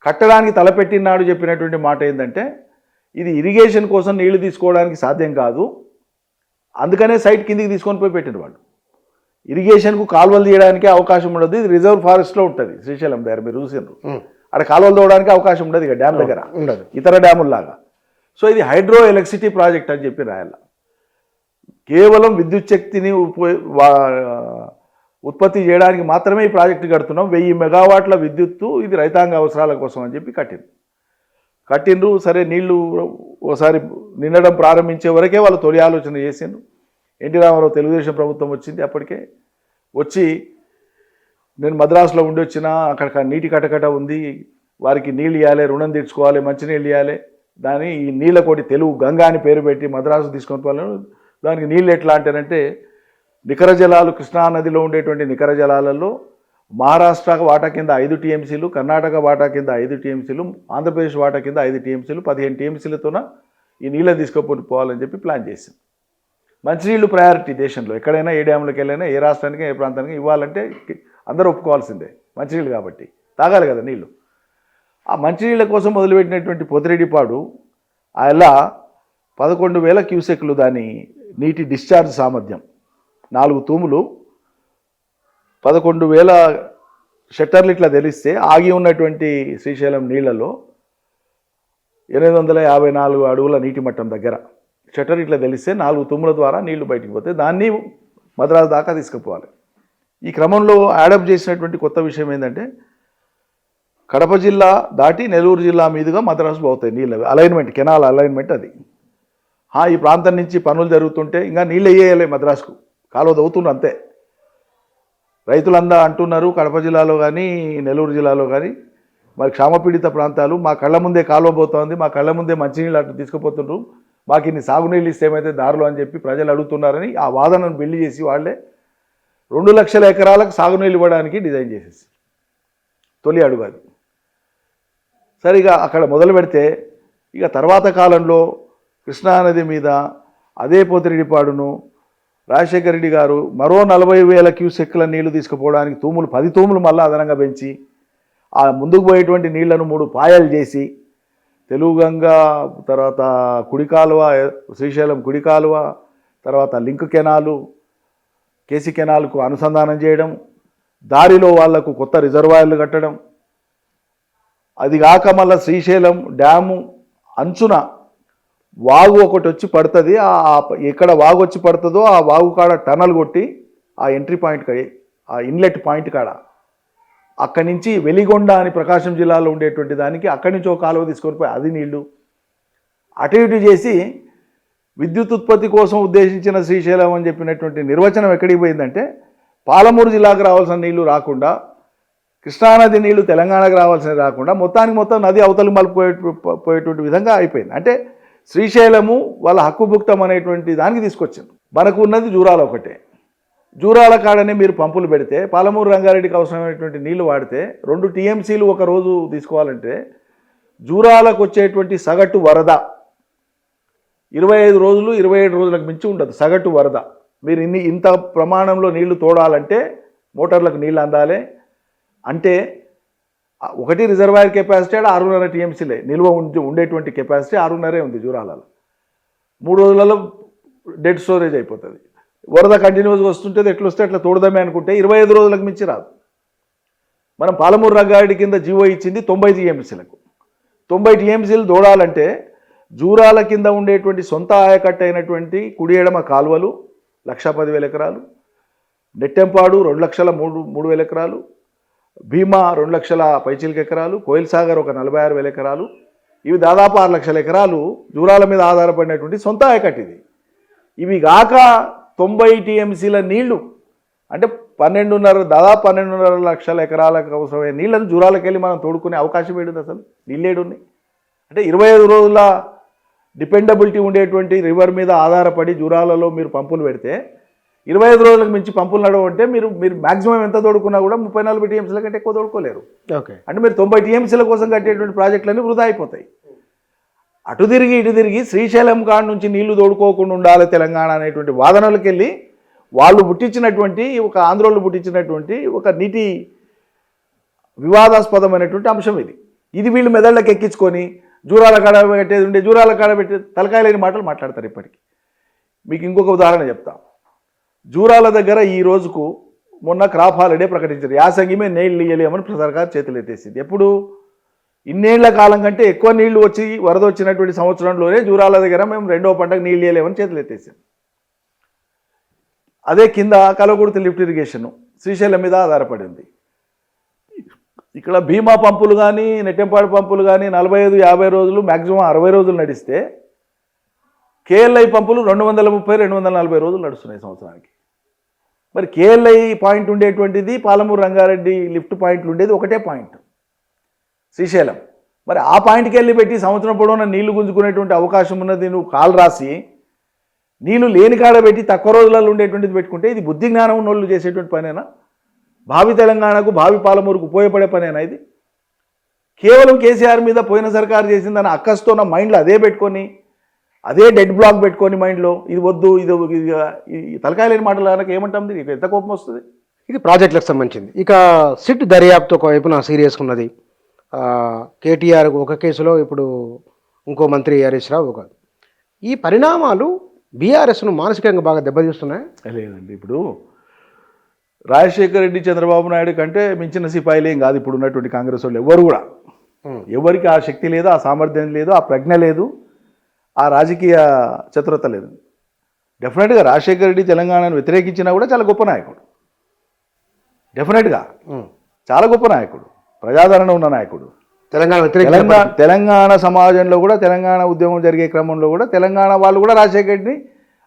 A: కట్టడానికి తలపెట్టినాడు చెప్పినటువంటి మాట ఏంటంటే, ఇది ఇరిగేషన్ కోసం నీళ్లు తీసుకోవడానికి సాధ్యం కాదు, అందుకనే సైట్ కిందికి తీసుకొని పోయి పెట్టిన వాళ్ళు. ఇరిగేషన్కు కాలువలు తీయడానికి అవకాశం ఉండదు, ఇది రిజర్వ్ ఫారెస్ట్లో ఉంటుంది శ్రీశైలం దగ్గర, మీరు చూసినారు. అక్కడ కాలువలు తోవడానికి అవకాశం ఉండదు ఇక డ్యామ్ దగ్గర
B: ఉండదు,
A: ఇతర డ్యాముల్లాగా. సో ఇది హైడ్రో ఎలక్ట్రిసిటీ ప్రాజెక్ట్ అని చెప్పి రాయాల. కేవలం విద్యుత్ శక్తిని ఉత్పత్తి చేయడానికి మాత్రమే ఈ ప్రాజెక్టు కడుతున్నాం. 1000 మెగావాట్ల విద్యుత్తు, ఇది రైతాంగ అవసరాల కోసం అని చెప్పి కట్టిండ్రు. సరే, నీళ్లు ఓసారి నిండడం ప్రారంభించే వరకే వాళ్ళు తొలి ఆలోచన చేసిండ్రు. ఎన్టీ రామారావు తెలుగుదేశం ప్రభుత్వం వచ్చింది. అప్పటికే వచ్చి నేను మద్రాసులో ఉండి వచ్చినా, అక్కడ నీటి కటకట ఉంది, వారికి నీళ్ళు ఇవ్వాలి, రుణం తీర్చుకోవాలి, మంచినీళ్ళు ఇవ్వాలి, దాని ఈ నీళ్ళ కోటి తెలుగు గంగా అని పేరు పెట్టి మద్రాసు తీసుకొని పోవాలను. దానికి నీళ్ళు ఎట్లా అంటేనంటే, నికర జలాలు కృష్ణానదిలో ఉండేటువంటి నికర జలాలలో మహారాష్ట్ర వాటా కింద 5 టీఎంసీలు, కర్ణాటక వాటా కింద 5 టీఎంసీలు, ఆంధ్రప్రదేశ్ వాటా కింద 5 టీఎంసీలు, 15 టీఎంసీలతోన ఈ నీళ్ళని తీసుకొని పోవాలని చెప్పి ప్లాన్ చేసింది. మంచినీళ్ళు ప్రయారిటీ దేశంలో, ఎక్కడైనా ఏ డ్యాములకు వెళ్ళైనా, ఏ రాష్ట్రానికి ఏ ప్రాంతానికి ఇవ్వాలంటే అందరూ ఒప్పుకోవాల్సిందే, మంచినీళ్ళు కాబట్టి తాగాలి కదా నీళ్ళు. ఆ మంచినీళ్ళ కోసం మొదలుపెట్టినటువంటి పోతిరెడ్డిపాడు అలా 11,000 క్యూసెక్లు దాని నీటి డిశ్చార్జ్ సామర్థ్యం, 4 తూములు, 11,000 షట్టర్లు ఇట్లా తెలిస్తే ఆగి ఉన్నటువంటి శ్రీశైలం నీళ్లలో 854 అడుగుల నీటి మట్టం దగ్గర షట్టర్ ఇట్లా తెలిస్తే 4 తూముల ద్వారా నీళ్లు బయటికి పోతే దాన్ని మద్రాసు దాకా తీసుకుపోవాలి. ఈ క్రమంలో యాడప్ చేసినటువంటి కొత్త విషయం ఏంటంటే, కడప జిల్లా దాటి నెల్లూరు జిల్లా మీదుగా మద్రాసు పోతాయి నీళ్ళు, అలైన్మెంట్, కెనాల్ అలైన్మెంట్ అది. ఈ ప్రాంతం నుంచి పనులు జరుగుతుంటే ఇంకా నీళ్ళు వేయాలి మద్రాసుకు, కాలువ దవ్వుతున్నారు అంతే. రైతులందా అంటున్నారు కడప జిల్లాలో కానీ నెల్లూరు జిల్లాలో కానీ, మరి క్షామపీడిత ప్రాంతాలు, మా కళ్ళ ముందే కాలువ పోతుంది, మా కళ్ళ ముందే మంచినీళ్ళు అటు తీసుకుపోతుండ్రు, మాకు ఇన్ని సాగునీళ్ళు ఇస్తే ఏమైతే దారులు అని చెప్పి ప్రజలు అడుగుతున్నారని ఆ వాదనను బిల్డ్ చేసి వాళ్ళే 2 లక్షల ఎకరాలకు సాగునీళ్ళు ఇవ్వడానికి డిజైన్ చేసేసి తొలి అడుగు అది. సరిగా అక్కడ మొదలు పెడితే ఇక తర్వాత కాలంలో కృష్ణానది మీద అదే పోతిరెడ్డిపాడును రాజశేఖర రెడ్డి గారు మరో 40,000 క్యూసెక్ల నీళ్లు తీసుకుపోవడానికి 10 తూములు మళ్ళీ అదనంగా పెంచి ఆ ముందుకు పోయేటువంటి నీళ్లను 3 పాయలు చేసి, తెలుగు గంగా, తర్వాత కుడి కాలువ, శ్రీశైలం కుడి కాలువ, తర్వాత లింక్ కెనాలు, కేసీ కెనాల్కు అనుసంధానం చేయడం, దారిలో వాళ్లకు కొత్త రిజర్వాయర్లు కట్టడం, అది కాక మళ్ళీ శ్రీశైలం డ్యాము అంచున వాగు ఒకటి వచ్చి పడుతుంది, ఎక్కడ వాగు వచ్చి పడుతుందో ఆ వాగు కాడ టనల్ కొట్టి ఆ ఎంట్రీ పాయింట్, ఆ ఇన్లెట్ పాయింట్ కాడ అక్కడి నుంచి వెలిగొండ అని ప్రకాశం జిల్లాలో ఉండేటువంటి దానికి అక్కడి నుంచి ఒక కాలువ తీసుకొని పోయి అది నీళ్లు అటు ఇటు చేసి విద్యుత్ ఉత్పత్తి కోసం ఉద్దేశించిన శ్రీశైలం అని చెప్పినటువంటి నిర్వచనం ఎక్కడికి పోయిందంటే, పాలమూరు జిల్లాకు రావాల్సిన నీళ్లు రాకుండా, కృష్ణానది నీళ్లు తెలంగాణకు రావాల్సినవి రాకుండా మొత్తం నది అవతలి పోయేటువంటి విధంగా అయిపోయింది. అంటే శ్రీశైలము వాళ్ళ హక్కుభుక్తం అనేటువంటి దానికి తీసుకొచ్చింది. మనకు ఉన్నది జూరాల ఒకటే, జూరాల కాడనే మీరు పంపులు పెడితే పాలమూరు రంగారెడ్డికి అవసరమైనటువంటి నీళ్లు వాడితే 2 టీఎంసీలు ఒక రోజు తీసుకోవాలంటే జూరాలకు వచ్చేటువంటి సగటు వరద 25 రోజులు 27 రోజులకు మించి ఉండదు సగటు వరద. మీరు ఇంత ప్రమాణంలో నీళ్లు తోడాలంటే మోటార్లకు నీళ్ళు అందాలి. అంటే ఒకటి రిజర్వాయర్ కెపాసిటీ 6.5 టీఎంసీలే నిల్వ ఉండేటువంటి కెపాసిటీ 6.5 ఉంది జూరాలలో. 3 రోజులలో డెడ్ స్టోరేజ్ అయిపోతుంది. వరద కంటిన్యూస్గా వస్తుంటే ఎట్లా వస్తే అట్లా తోడదామే అనుకుంటే 25 రోజులకు మించి రాదు. మనం పాలమూరు రంగారెడ్డి కింద జీవో ఇచ్చింది 90 టీఎంసీలకు. 90 టీఎంసీలు తోడాలంటే జూరాల కింద ఉండేటువంటి సొంత ఆయకట్టు అయినటువంటి కుడి ఎడమ కాలువలు 1,10,000 ఎకరాలు, నెట్టెంపాడు 2,03,000 ఎకరాలు, భీమా 2 లక్షల పైచిలిక ఎకరాలు, కోయిల్ సాగర్ ఒక 46,000 ఎకరాలు, ఇవి దాదాపు 6 లక్షల ఎకరాలు జూరాల మీద ఆధారపడినటువంటి సొంత ఆయకట్టు ఇది. ఇవి కాక 90 టీఎంసీల నీళ్లు అంటే 12.5 దాదాపు 12.5 లక్షల ఎకరాలకు అవసరమైన నీళ్ళని జూరాలకు వెళ్ళి మనం తోడుకునే అవకాశం ఏడుంది? అసలు నీళ్ళేడున్నాయి? అంటే 25 రోజుల డిపెండబిలిటీ ఉండేటువంటి రివర్ మీద ఆధారపడి జూరాలలో మీరు పంపులు పెడితే 25 రోజులకు మించి పంపులు నడవంటే మీరు మ్యాక్సిమం ఎంత తోడుకున్నా కూడా 30-40 టీఎంసీల కంటే ఎక్కువ తోడుకోలేరు.
B: ఓకే,
A: అంటే మీరు 90 టీఎంసీల కోసం కట్టేటువంటి ప్రాజెక్టులన్నీ వృధా అయిపోతాయి. అటు తిరిగి ఇటు తిరిగి శ్రీశైలం కాడ నుంచి నీళ్లు తోడుకోకుండా ఉండాలి తెలంగాణ అనేటువంటి వాదనలకు వెళ్ళి వాళ్ళు పుట్టించినటువంటి ఒక ఆంధ్రోళ్ళు పుట్టించినటువంటి ఒక నీటి వివాదాస్పదమైనటువంటి అంశం ఇది. వీళ్ళు మెదళ్ళకి ఎక్కించుకొని జూరాల కాడ పెట్టేది ఉండే జూరాల కాడ పెట్టేది తలకాయ లేని మాటలు మాట్లాడతారు ఇప్పటికీ. మీకు ఇంకొక ఉదాహరణ చెప్తా. జూరాల దగ్గర ఈ రోజుకు మొన్న క్రాప్ హాలిడే ప్రకటించారు. యాసంగిమే నీళ్ళు ఇయ్యలేమని సర్కారు చేతులు ఎత్తేసింది. ఎప్పుడు ఇన్నేళ్ల కాలం కంటే ఎక్కువ నీళ్లు వచ్చి వరద వచ్చినటువంటి సంవత్సరంలోనే జూరాల దగ్గర మేము రెండో పంటకు నీళ్ళు ఇయ్యలేమని చేతులు ఎత్తేసింది. అదే కింద కలవకుర్తి లిఫ్ట్ ఇరిగేషన్ శ్రీశైలం మీద ఆధారపడింది. ఇక్కడ భీమా పంపులు కానీ నెట్టెంపాడు పంపులు కానీ 45-50 రోజులు మ్యాక్సిమం 60 రోజులు నడిస్తే కేఎల్ఐ పంపులు 230-240 రోజులు నడుస్తున్నాయి సంవత్సరానికి. మరి కేఎల్ఐ పాయింట్ ఉండేటువంటిది పాలమూరు రంగారెడ్డి లిఫ్ట్ పాయింట్లు ఉండేది ఒకటే పాయింట్ శ్రీశైలం. మరి ఆ పాయింట్కి వెళ్ళి పెట్టి సంవత్సరం పొడవునా నీళ్లు గుంజుకునేటువంటి అవకాశం ఉన్నది నువ్వు కాలు రాసి నీళ్లు లేని కాడ పెట్టి తక్కువ రోజులలో ఉండేటువంటిది పెట్టుకుంటే ఇది బుద్ధి జ్ఞానం ఉన్నోళ్ళు చేసేటువంటి పనేనా? భావి తెలంగాణకు భావి పాలమూరుకు ఉపయోగపడే పనేనా ఇది? కేవలం కేసీఆర్ మీద పోయిన సర్కారు చేసిందని అక్కస్తో నా మైండ్లో అదే పెట్టుకొని అదే డెడ్ బ్లాక్ పెట్టుకొని మైండ్లో ఇది వద్దు ఇది తలకాయ లేని మాటలు కనుక ఏమంటాం దీనికి ఎంత కోపం వస్తుంది?
B: ఇది ప్రాజెక్టులకు సంబంధించింది. ఇక సిట్ దర్యాప్తు ఒకవైపున సీరియస్గా ఉన్నది. కేటీఆర్ ఒక కేసులో, ఇప్పుడు ఇంకో మంత్రి హరీష్ రావు ఒక. ఈ పరిణామాలు బీఆర్ఎస్ను మానసికంగా బాగా దెబ్బతీస్తున్నాయి.
A: లేదండి, ఇప్పుడు రాజశేఖర రెడ్డి చంద్రబాబు నాయుడు కంటే మించిన సిపాయిలు ఏం కాదు ఇప్పుడు ఉన్నటువంటి కాంగ్రెస్ వాళ్ళు ఎవరు కూడా. ఎవరికి ఆ శక్తి లేదు, ఆ సామర్థ్యం లేదు, ఆ ప్రజ్ఞ లేదు, ఆ రాజకీయ చతురత లేదు. డెఫినెట్గా రాజశేఖర రెడ్డి తెలంగాణను వ్యతిరేకించినా కూడా చాలా గొప్ప నాయకుడు. డెఫినెట్గా చాలా గొప్ప నాయకుడు, ప్రజాదరణ ఉన్న నాయకుడు. తెలంగాణ సమాజంలో కూడా తెలంగాణ ఉద్యమం జరిగే క్రమంలో కూడా తెలంగాణ వాళ్ళు కూడా రాజశేఖర రెడ్డిని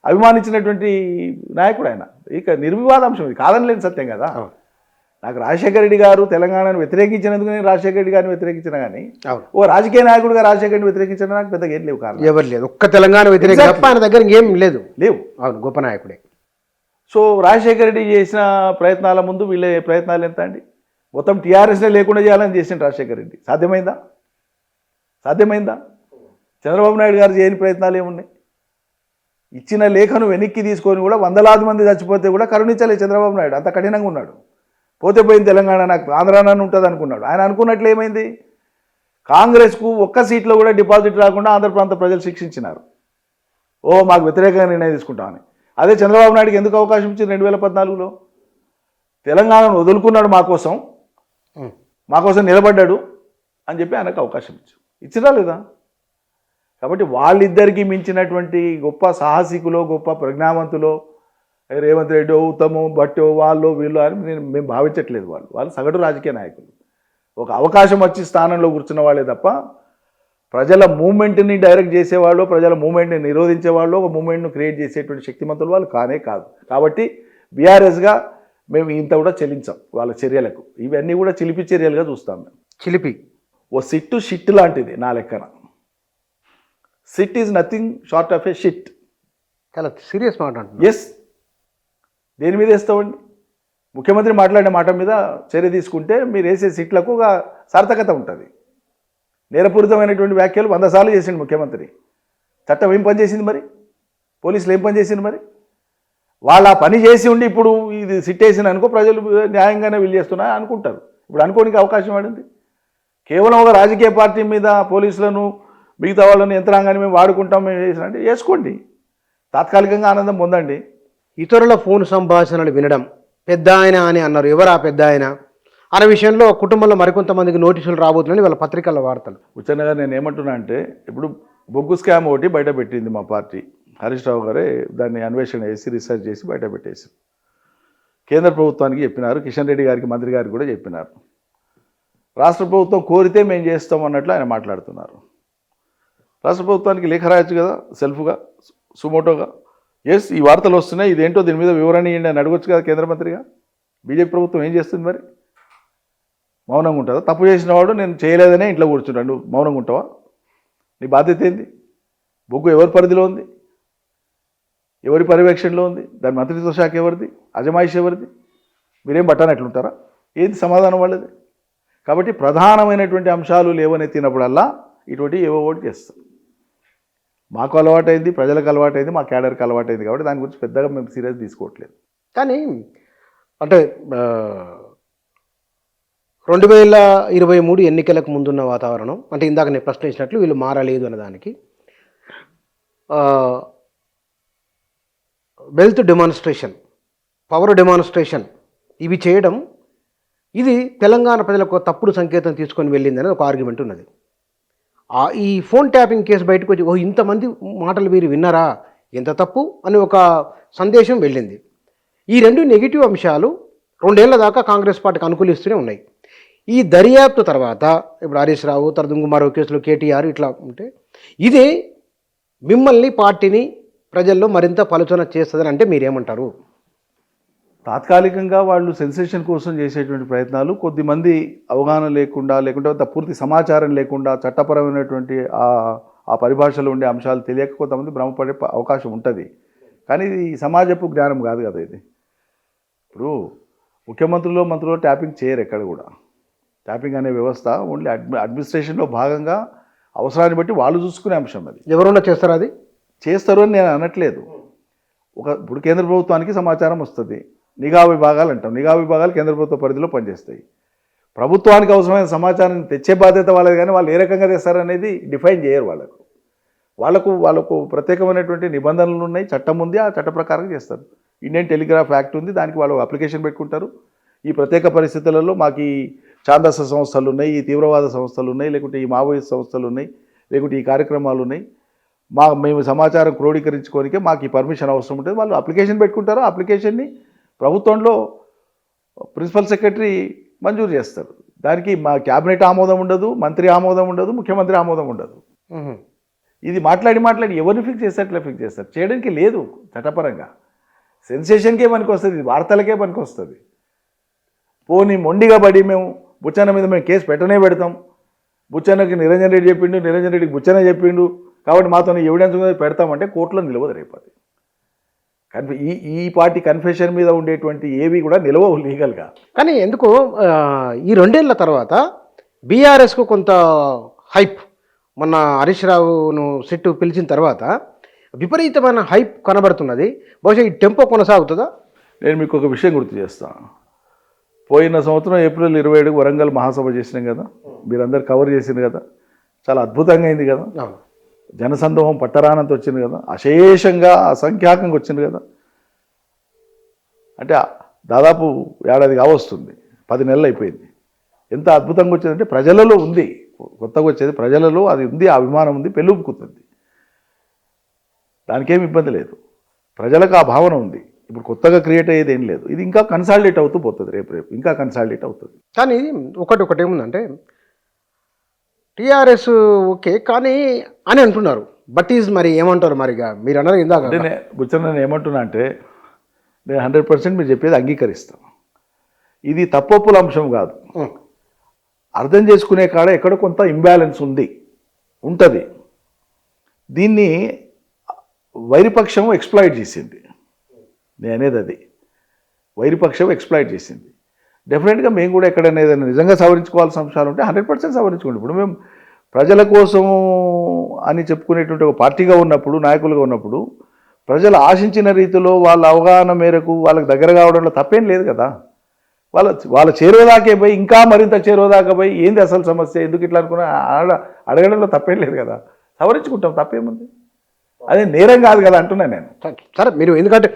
A: అభిమానించినటువంటి నాయకుడు ఆయన. ఇక నిర్వివాదాంశం, ఇది కాదని లేని సత్యం కదా. నాకు రాజశేఖర రెడ్డి గారు తెలంగాణను వ్యతిరేకించినందుకు నేను రాజశేఖర రెడ్డి గారిని వ్యతిరేకించిన కానీ ఓ రాజకీయ నాయకుడిగా రాజశేఖర రెడ్డిని వ్యతిరేకించిన నాకు పెద్దగా ఏం లేవు. కారణం
B: ఎవరు లేదు, ఒక్క తెలంగాణ వ్యతిరేక తప్ప ఆయన దగ్గర ఏం లేవు. అవును, గొప్ప నాయకుడే.
A: సో రాజశేఖర రెడ్డి చేసిన ప్రయత్నాల ముందు వీళ్ళ ప్రయత్నాలు ఎంత అండి? మొత్తం టీఆర్ఎస్నే లేకుండా చేయాలని చేసిన రాజశేఖర రెడ్డి సాధ్యమైందా? చంద్రబాబు నాయుడు గారు చేయని ప్రయత్నాలు ఏమున్నాయి? ఇచ్చిన లేఖను వెనక్కి తీసుకొని కూడా వందలాది మంది చచ్చిపోతే కూడా కరుణించలేదు చంద్రబాబు నాయుడు. అంత కఠినంగా ఉన్నాడు. పోతే పోయింది తెలంగాణ, నాకు ఆంధ్రాన్ని ఉంటుంది అనుకున్నాడు. ఆయన అనుకున్నట్లు ఏమైంది? కాంగ్రెస్కు ఒక్క సీట్లో కూడా డిపాజిట్ రాకుండా ఆంధ్ర ప్రాంత ప్రజలు శిక్షించినారు. మాకు వ్యతిరేకంగా నిర్ణయం తీసుకుంటామని. అదే చంద్రబాబు నాయుడుకి ఎందుకు అవకాశం ఇచ్చింది? 2014లో తెలంగాణను వదులుకున్నాడు, మాకోసం నిలబడ్డాడు అని చెప్పి ఆయనకు అవకాశం ఇచ్చినా లేదా? కాబట్టి వాళ్ళిద్దరికీ మించినటువంటి గొప్ప సాహసికులో, గొప్ప ప్రజ్ఞావంతులో రేవంత్ రెడ్డి, ఉత్తము, భట్టో, వాళ్ళు వీళ్ళు అని మేము భావించట్లేదు. వాళ్ళు సగటు రాజకీయ నాయకులు. ఒక అవకాశం వచ్చి స్థానంలో కూర్చున్న వాళ్ళే తప్ప ప్రజల మూమెంట్ని డైరెక్ట్ చేసేవాళ్ళు, ప్రజల మూమెంట్ని నిరోధించేవాళ్ళు, ఒక మూమెంట్ను క్రియేట్ చేసేటువంటి శక్తిమంతులు వాళ్ళు కానే కాదు. కాబట్టి బీఆర్ఎస్గా మేము ఇంత కూడా చెల్లించాం వాళ్ళ చర్యలకు. ఇవన్నీ కూడా చిలిపి చర్యలుగా చూస్తాం మేము.
B: చిలిపి
A: ఓ షిట్ లాంటిది నా లెక్కన. SIT is nothing short of A shit.
B: చాలా సీరియస్ మాట.
A: ఎస్, దేని మీద వేస్తామండి? ముఖ్యమంత్రి మాట్లాడిన మాట మీద చర్య తీసుకుంటే మీరు వేసే సిట్లకు ఒక సార్థకత ఉంటుంది. నేరపూరితమైనటువంటి వ్యాఖ్యలు 100 సార్లు చేసిండు ముఖ్యమంత్రి. చట్టం ఏం పని చేసింది మరి? పోలీసులు ఏం పని చేసింది మరి? వాళ్ళ పని చేసి ఉండి ఇప్పుడు ఇది సిట్ వేసింది అనుకో, ప్రజలు న్యాయంగానే వీళ్ళు చేస్తున్నాయి అనుకుంటారు. ఇప్పుడు అనుకోనికి అవకాశం పడింది. కేవలం ఒక రాజకీయ పార్టీ మీద పోలీసులను, మిగతా వాళ్ళని, యంత్రాంగాన్ని మేము వాడుకుంటాం, మేము చేసినంటే వేసుకోండి, తాత్కాలికంగా ఆనందం పొందండి.
B: ఇతరుల ఫోన్ సంభాషణలు వినడం, పెద్ద ఆయన అని అన్నారు, ఎవరు ఆ పెద్ద ఆయన అనే విషయంలో కుటుంబంలో మరికొంతమందికి నోటీసులు రాబోతున్నాయని వాళ్ళ పత్రికల్లో వార్తలు.
A: ఉచ్చన్న గారు నేను ఏమంటున్నా అంటే, ఇప్పుడు బొగ్గు స్కామ్ ఒకటి బయట పెట్టింది మా పార్టీ. హరీష్ రావు గారే దాన్ని అన్వేషణ చేసి రీసెర్చ్ చేసి బయట పెట్టేసి కేంద్ర ప్రభుత్వానికి చెప్పినారు, కిషన్ రెడ్డి గారికి, మంత్రి గారికి కూడా చెప్పినారు. రాష్ట్ర ప్రభుత్వం కోరితే మేము చేస్తాం అన్నట్లు ఆయన మాట్లాడుతున్నారు. రాష్ట్ర ప్రభుత్వానికి లేఖ రాయొచ్చు కదా, సెల్ఫ్గా, సుమోటోగా. ఎస్, ఈ వార్తలు వస్తున్నాయి, ఇదేంటో దీని మీద వివరణ ఇవ్వండి అని అడగొచ్చు కదా కేంద్ర మంత్రిగా. బీజేపీ ప్రభుత్వం ఏం చేస్తుంది మరి? మౌనంగా ఉంటుందా? తప్పు చేసిన వాడు నేను చేయలేదనే ఇంట్లో కూర్చుంటాడు, నువ్వు మౌనంగా ఉంటావా? నీ బాధ్యత ఏంది? బొగ్గు ఎవరి పరిధిలో ఉంది? ఎవరి పర్యవేక్షణలో ఉంది? దాని మంత్రిత్వ శాఖ ఎవరిది? అజమాయిషి ఎవరిది? మీరేం బట్టానట్లుంటారా? ఏంది సమాధానం వాళ్ళది? కాబట్టి ప్రధానమైనటువంటి అంశాలు లేవనెత్తినప్పుడల్లా ఇటువంటి ఏవో ఒకటి చేస్తాం. మాకు అలవాటైంది, ప్రజలకు అలవాటైంది, మా క్యాడర్కి అలవాటైంది. కాబట్టి దాని గురించి పెద్దగా మేము సీరియస్ తీసుకోవట్లేదు.
B: కానీ అంటే 2023 ఎన్నికలకు ముందున్న వాతావరణం అంటే ఇందాక నేను ప్రశ్నించినట్లు వీళ్ళు మారలేదు అన్నదానికి వెల్త్ డెమాన్స్ట్రేషన్, పవర్ డెమాన్స్ట్రేషన్ ఇవి చేయడం ఇది తెలంగాణ ప్రజలకు ఒక తప్పుడు సంకేతం తీసుకొని వెళ్ళింది అనేది ఒక ఆర్గ్యుమెంట్ ఉన్నది. ఈ ఫోన్ ట్యాపింగ్ కేసు బయటకు వచ్చి ఇంతమంది మాటలు వీరు విన్నారా, ఎంత తప్పు అని ఒక సందేశం వెళ్ళింది. ఈ రెండు నెగిటివ్ అంశాలు 2 ఏళ్ల దాకా కాంగ్రెస్ పార్టీకి అనుకూలిస్తూనే ఉన్నాయి. ఈ దర్యాప్తు తర్వాత ఇప్పుడు హరీష్ రావు తర్వాత మరో కేసులో కేటీఆర్ ఇట్లా ఉంటే ఇది మిమ్మల్ని పార్టీని ప్రజల్లో మరింత పలుచన చేస్తుందని అంటే మీరేమంటారు?
A: తాత్కాలికంగా వాళ్ళు సెన్సేషన్ కోసం చేసేటువంటి ప్రయత్నాలు కొద్దిమంది అవగాహన లేకుండా లేకుంటే పూర్తి సమాచారం లేకుండా చట్టపరమైనటువంటి ఆ పరిభాషలో ఉండే అంశాలు తెలియక కొంతమంది భ్రమపడే అవకాశం ఉంటుంది. కానీ ఇది సమాజపు జ్ఞానం కాదు కదా. ఇది ఇప్పుడు మంత్రులు ట్యాపింగ్ చేయరు ఎక్కడ కూడా. ట్యాపింగ్ అనే వ్యవస్థ ఓన్లీ అడ్మినిస్ట్రేషన్లో భాగంగా అవసరాన్ని బట్టి వాళ్ళు చూసుకునే అంశం. అది
B: ఎవరున్నా చేస్తారు, అది చేస్తారు
A: అని నేను అనట్లేదు. ఇప్పుడు కేంద్ర ప్రభుత్వానికి సమాచారం వస్తుంది, నిఘా విభాగాలు అంటాం. నిఘా విభాగాలు కేంద్ర ప్రభుత్వ పరిధిలో పనిచేస్తాయి. ప్రభుత్వానికి అవసరమైన సమాచారం తెచ్చే బాధ్యత వాళ్ళది, కానీ వాళ్ళు ఏ రకంగా తెస్తారనేది డిఫైన్ చేయరు. వాళ్ళకు ప్రత్యేకమైనటువంటి నిబంధనలు ఉన్నాయి, చట్టం ఉంది, ఆ చట్ట ప్రకారం చేస్తారు. ఇండియన్ టెలిగ్రాఫ్ యాక్ట్ ఉంది, దానికి వాళ్ళు అప్లికేషన్ పెట్టుకుంటారు. ఈ ప్రత్యేక పరిస్థితులలో మాకు ఈ ఛాందస సంస్థలు ఉన్నాయి, ఈ తీవ్రవాద సంస్థలు ఉన్నాయి, లేకుంటే ఈ మావోయిస్ట్ సంస్థలు ఉన్నాయి, లేకుంటే ఈ కార్యక్రమాలు ఉన్నాయి, మేము సమాచారం క్రోడీకరించుకోనికే మాకు ఈ పర్మిషన్ అవసరం ఉంటుంది. వాళ్ళు అప్లికేషన్ పెట్టుకుంటారు. అప్లికేషన్ని ప్రభుత్వంలో ప్రిన్సిపల్ సెక్రటరీ మంజూరు చేస్తారు. దానికి మా క్యాబినెట్ ఆమోదం ఉండదు, మంత్రి ఆమోదం ఉండదు, ముఖ్యమంత్రి ఆమోదం ఉండదు. ఇది మాట్లాడి ఎవరిని ఫిక్స్ చేస్తారు, ఎట్లా ఫిక్స్ చేస్తారు? చేయడానికి లేదు చట్టపరంగా. సెన్సేషన్కే పనికి వస్తుంది, వార్తలకే పనికి వస్తుంది. పోనీ మొండిగా పడి మేము బుచ్చన్న మీద మేము కేసు పెట్టనే పెడతాం, బుచ్చన్నకి నిరంజన్ రెడ్డి చెప్పిండు, నిరంజన్ రెడ్డికి బుచ్చన్న చెప్పిండు కాబట్టి మాతో ఎవిడెన్స్ పెడతామంటే కోర్టులో నిలవదు రేపు. అది ఈ పార్టీ కన్ఫెషన్ మీద ఉండేటువంటి ఏవి కూడా నిలవవు లీగల్గా.
B: కానీ ఎందుకు ఈ 2 ఏళ్ల తర్వాత బీఆర్ఎస్కు కొంత హైప్, మొన్న హరీష్ రావును సిట్టు పిలిచిన తర్వాత విపరీతమైన హైప్ కనబడుతున్నది. బహుశా ఈ టెంపో కొనసాగుతుందా?
A: నేను మీకు ఒక విషయం గుర్తు చేస్తాను. పోయిన సంవత్సరం ఏప్రిల్ 27 వరంగల్ మహాసభ చేసినాం కదా, మీరందరూ కవర్ చేసింది కదా, చాలా అద్భుతంగా అయింది కదా. జనసందోహం పట్టరానంత వచ్చింది కదా, అశేషంగా అసంఖ్యాకంగా వచ్చింది కదా. అంటే దాదాపు ఏడాది కావస్తుంది, 10 నెలలు అయిపోయింది. ఎంత అద్భుతంగా వచ్చిందంటే ప్రజలలో ఉంది, కొత్తగా వచ్చేది ప్రజలలో అది ఉంది, ఆ అభిమానం ఉంది, పెళ్ళుపుకుతుంది. దానికేం ఇబ్బంది లేదు, ప్రజలకు ఆ భావన ఉంది. ఇప్పుడు కొత్తగా క్రియేట్ అయ్యేది ఏం లేదు. ఇది ఇంకా కన్సాలిడేట్ అవుతూ పోతుంది, రేపు ఇంకా కన్సాలిడేట్ అవుతుంది.
B: కానీ ఒకటి ఏముందంటే టీఆర్ఎస్ ఓకే కానీ అని అంటున్నారు, బట్ ఈజ్ మరి ఏమంటారు? మరిగా మీరు అన్నారు ఇందాక.
A: బుచ్చన్న నేను ఏమంటున్నా అంటే నేను 100% మీరు చెప్పేది అంగీకరిస్తాను. ఇది తప్పొప్పుల అంశం కాదు, అర్థం చేసుకునే కాడ ఎక్కడ కొంత ఇంబ్యాలెన్స్ ఉంటుంది. దీన్ని వైరిపక్షం ఎక్స్ప్లాయిట్ చేసింది. నేను అనేది అది, వైరిపక్షం ఎక్స్ప్లాయిట్ చేసింది. డెఫినెట్గా మేము కూడా ఎక్కడైనా ఏదైనా నిజంగా సవరించుకోవాల్సిన అంశాలు ఉంటే 100% సవరించుకోండి. ఇప్పుడు మేము ప్రజల కోసం అని చెప్పుకునేటువంటి ఒక పార్టీగా ఉన్నప్పుడు, నాయకులుగా ఉన్నప్పుడు ప్రజలు ఆశించిన రీతిలో వాళ్ళ అవగాహన మేరకు వాళ్ళకి దగ్గర కావడంలో తప్పేం లేదు కదా. వాళ్ళ చేరువదాకే పోయి ఇంకా మరింత చేరువదాకా పోయి ఏంది అసలు సమస్య, ఎందుకు ఇట్లా అనుకున్నా అడగడంలో తప్పేం లేదు కదా, సవరించుకుంటాం, తప్పేముంది. అదే నేరం కాదు కదా అంటున్నా నేను.
B: సరే, మీరు ఎందుకంటే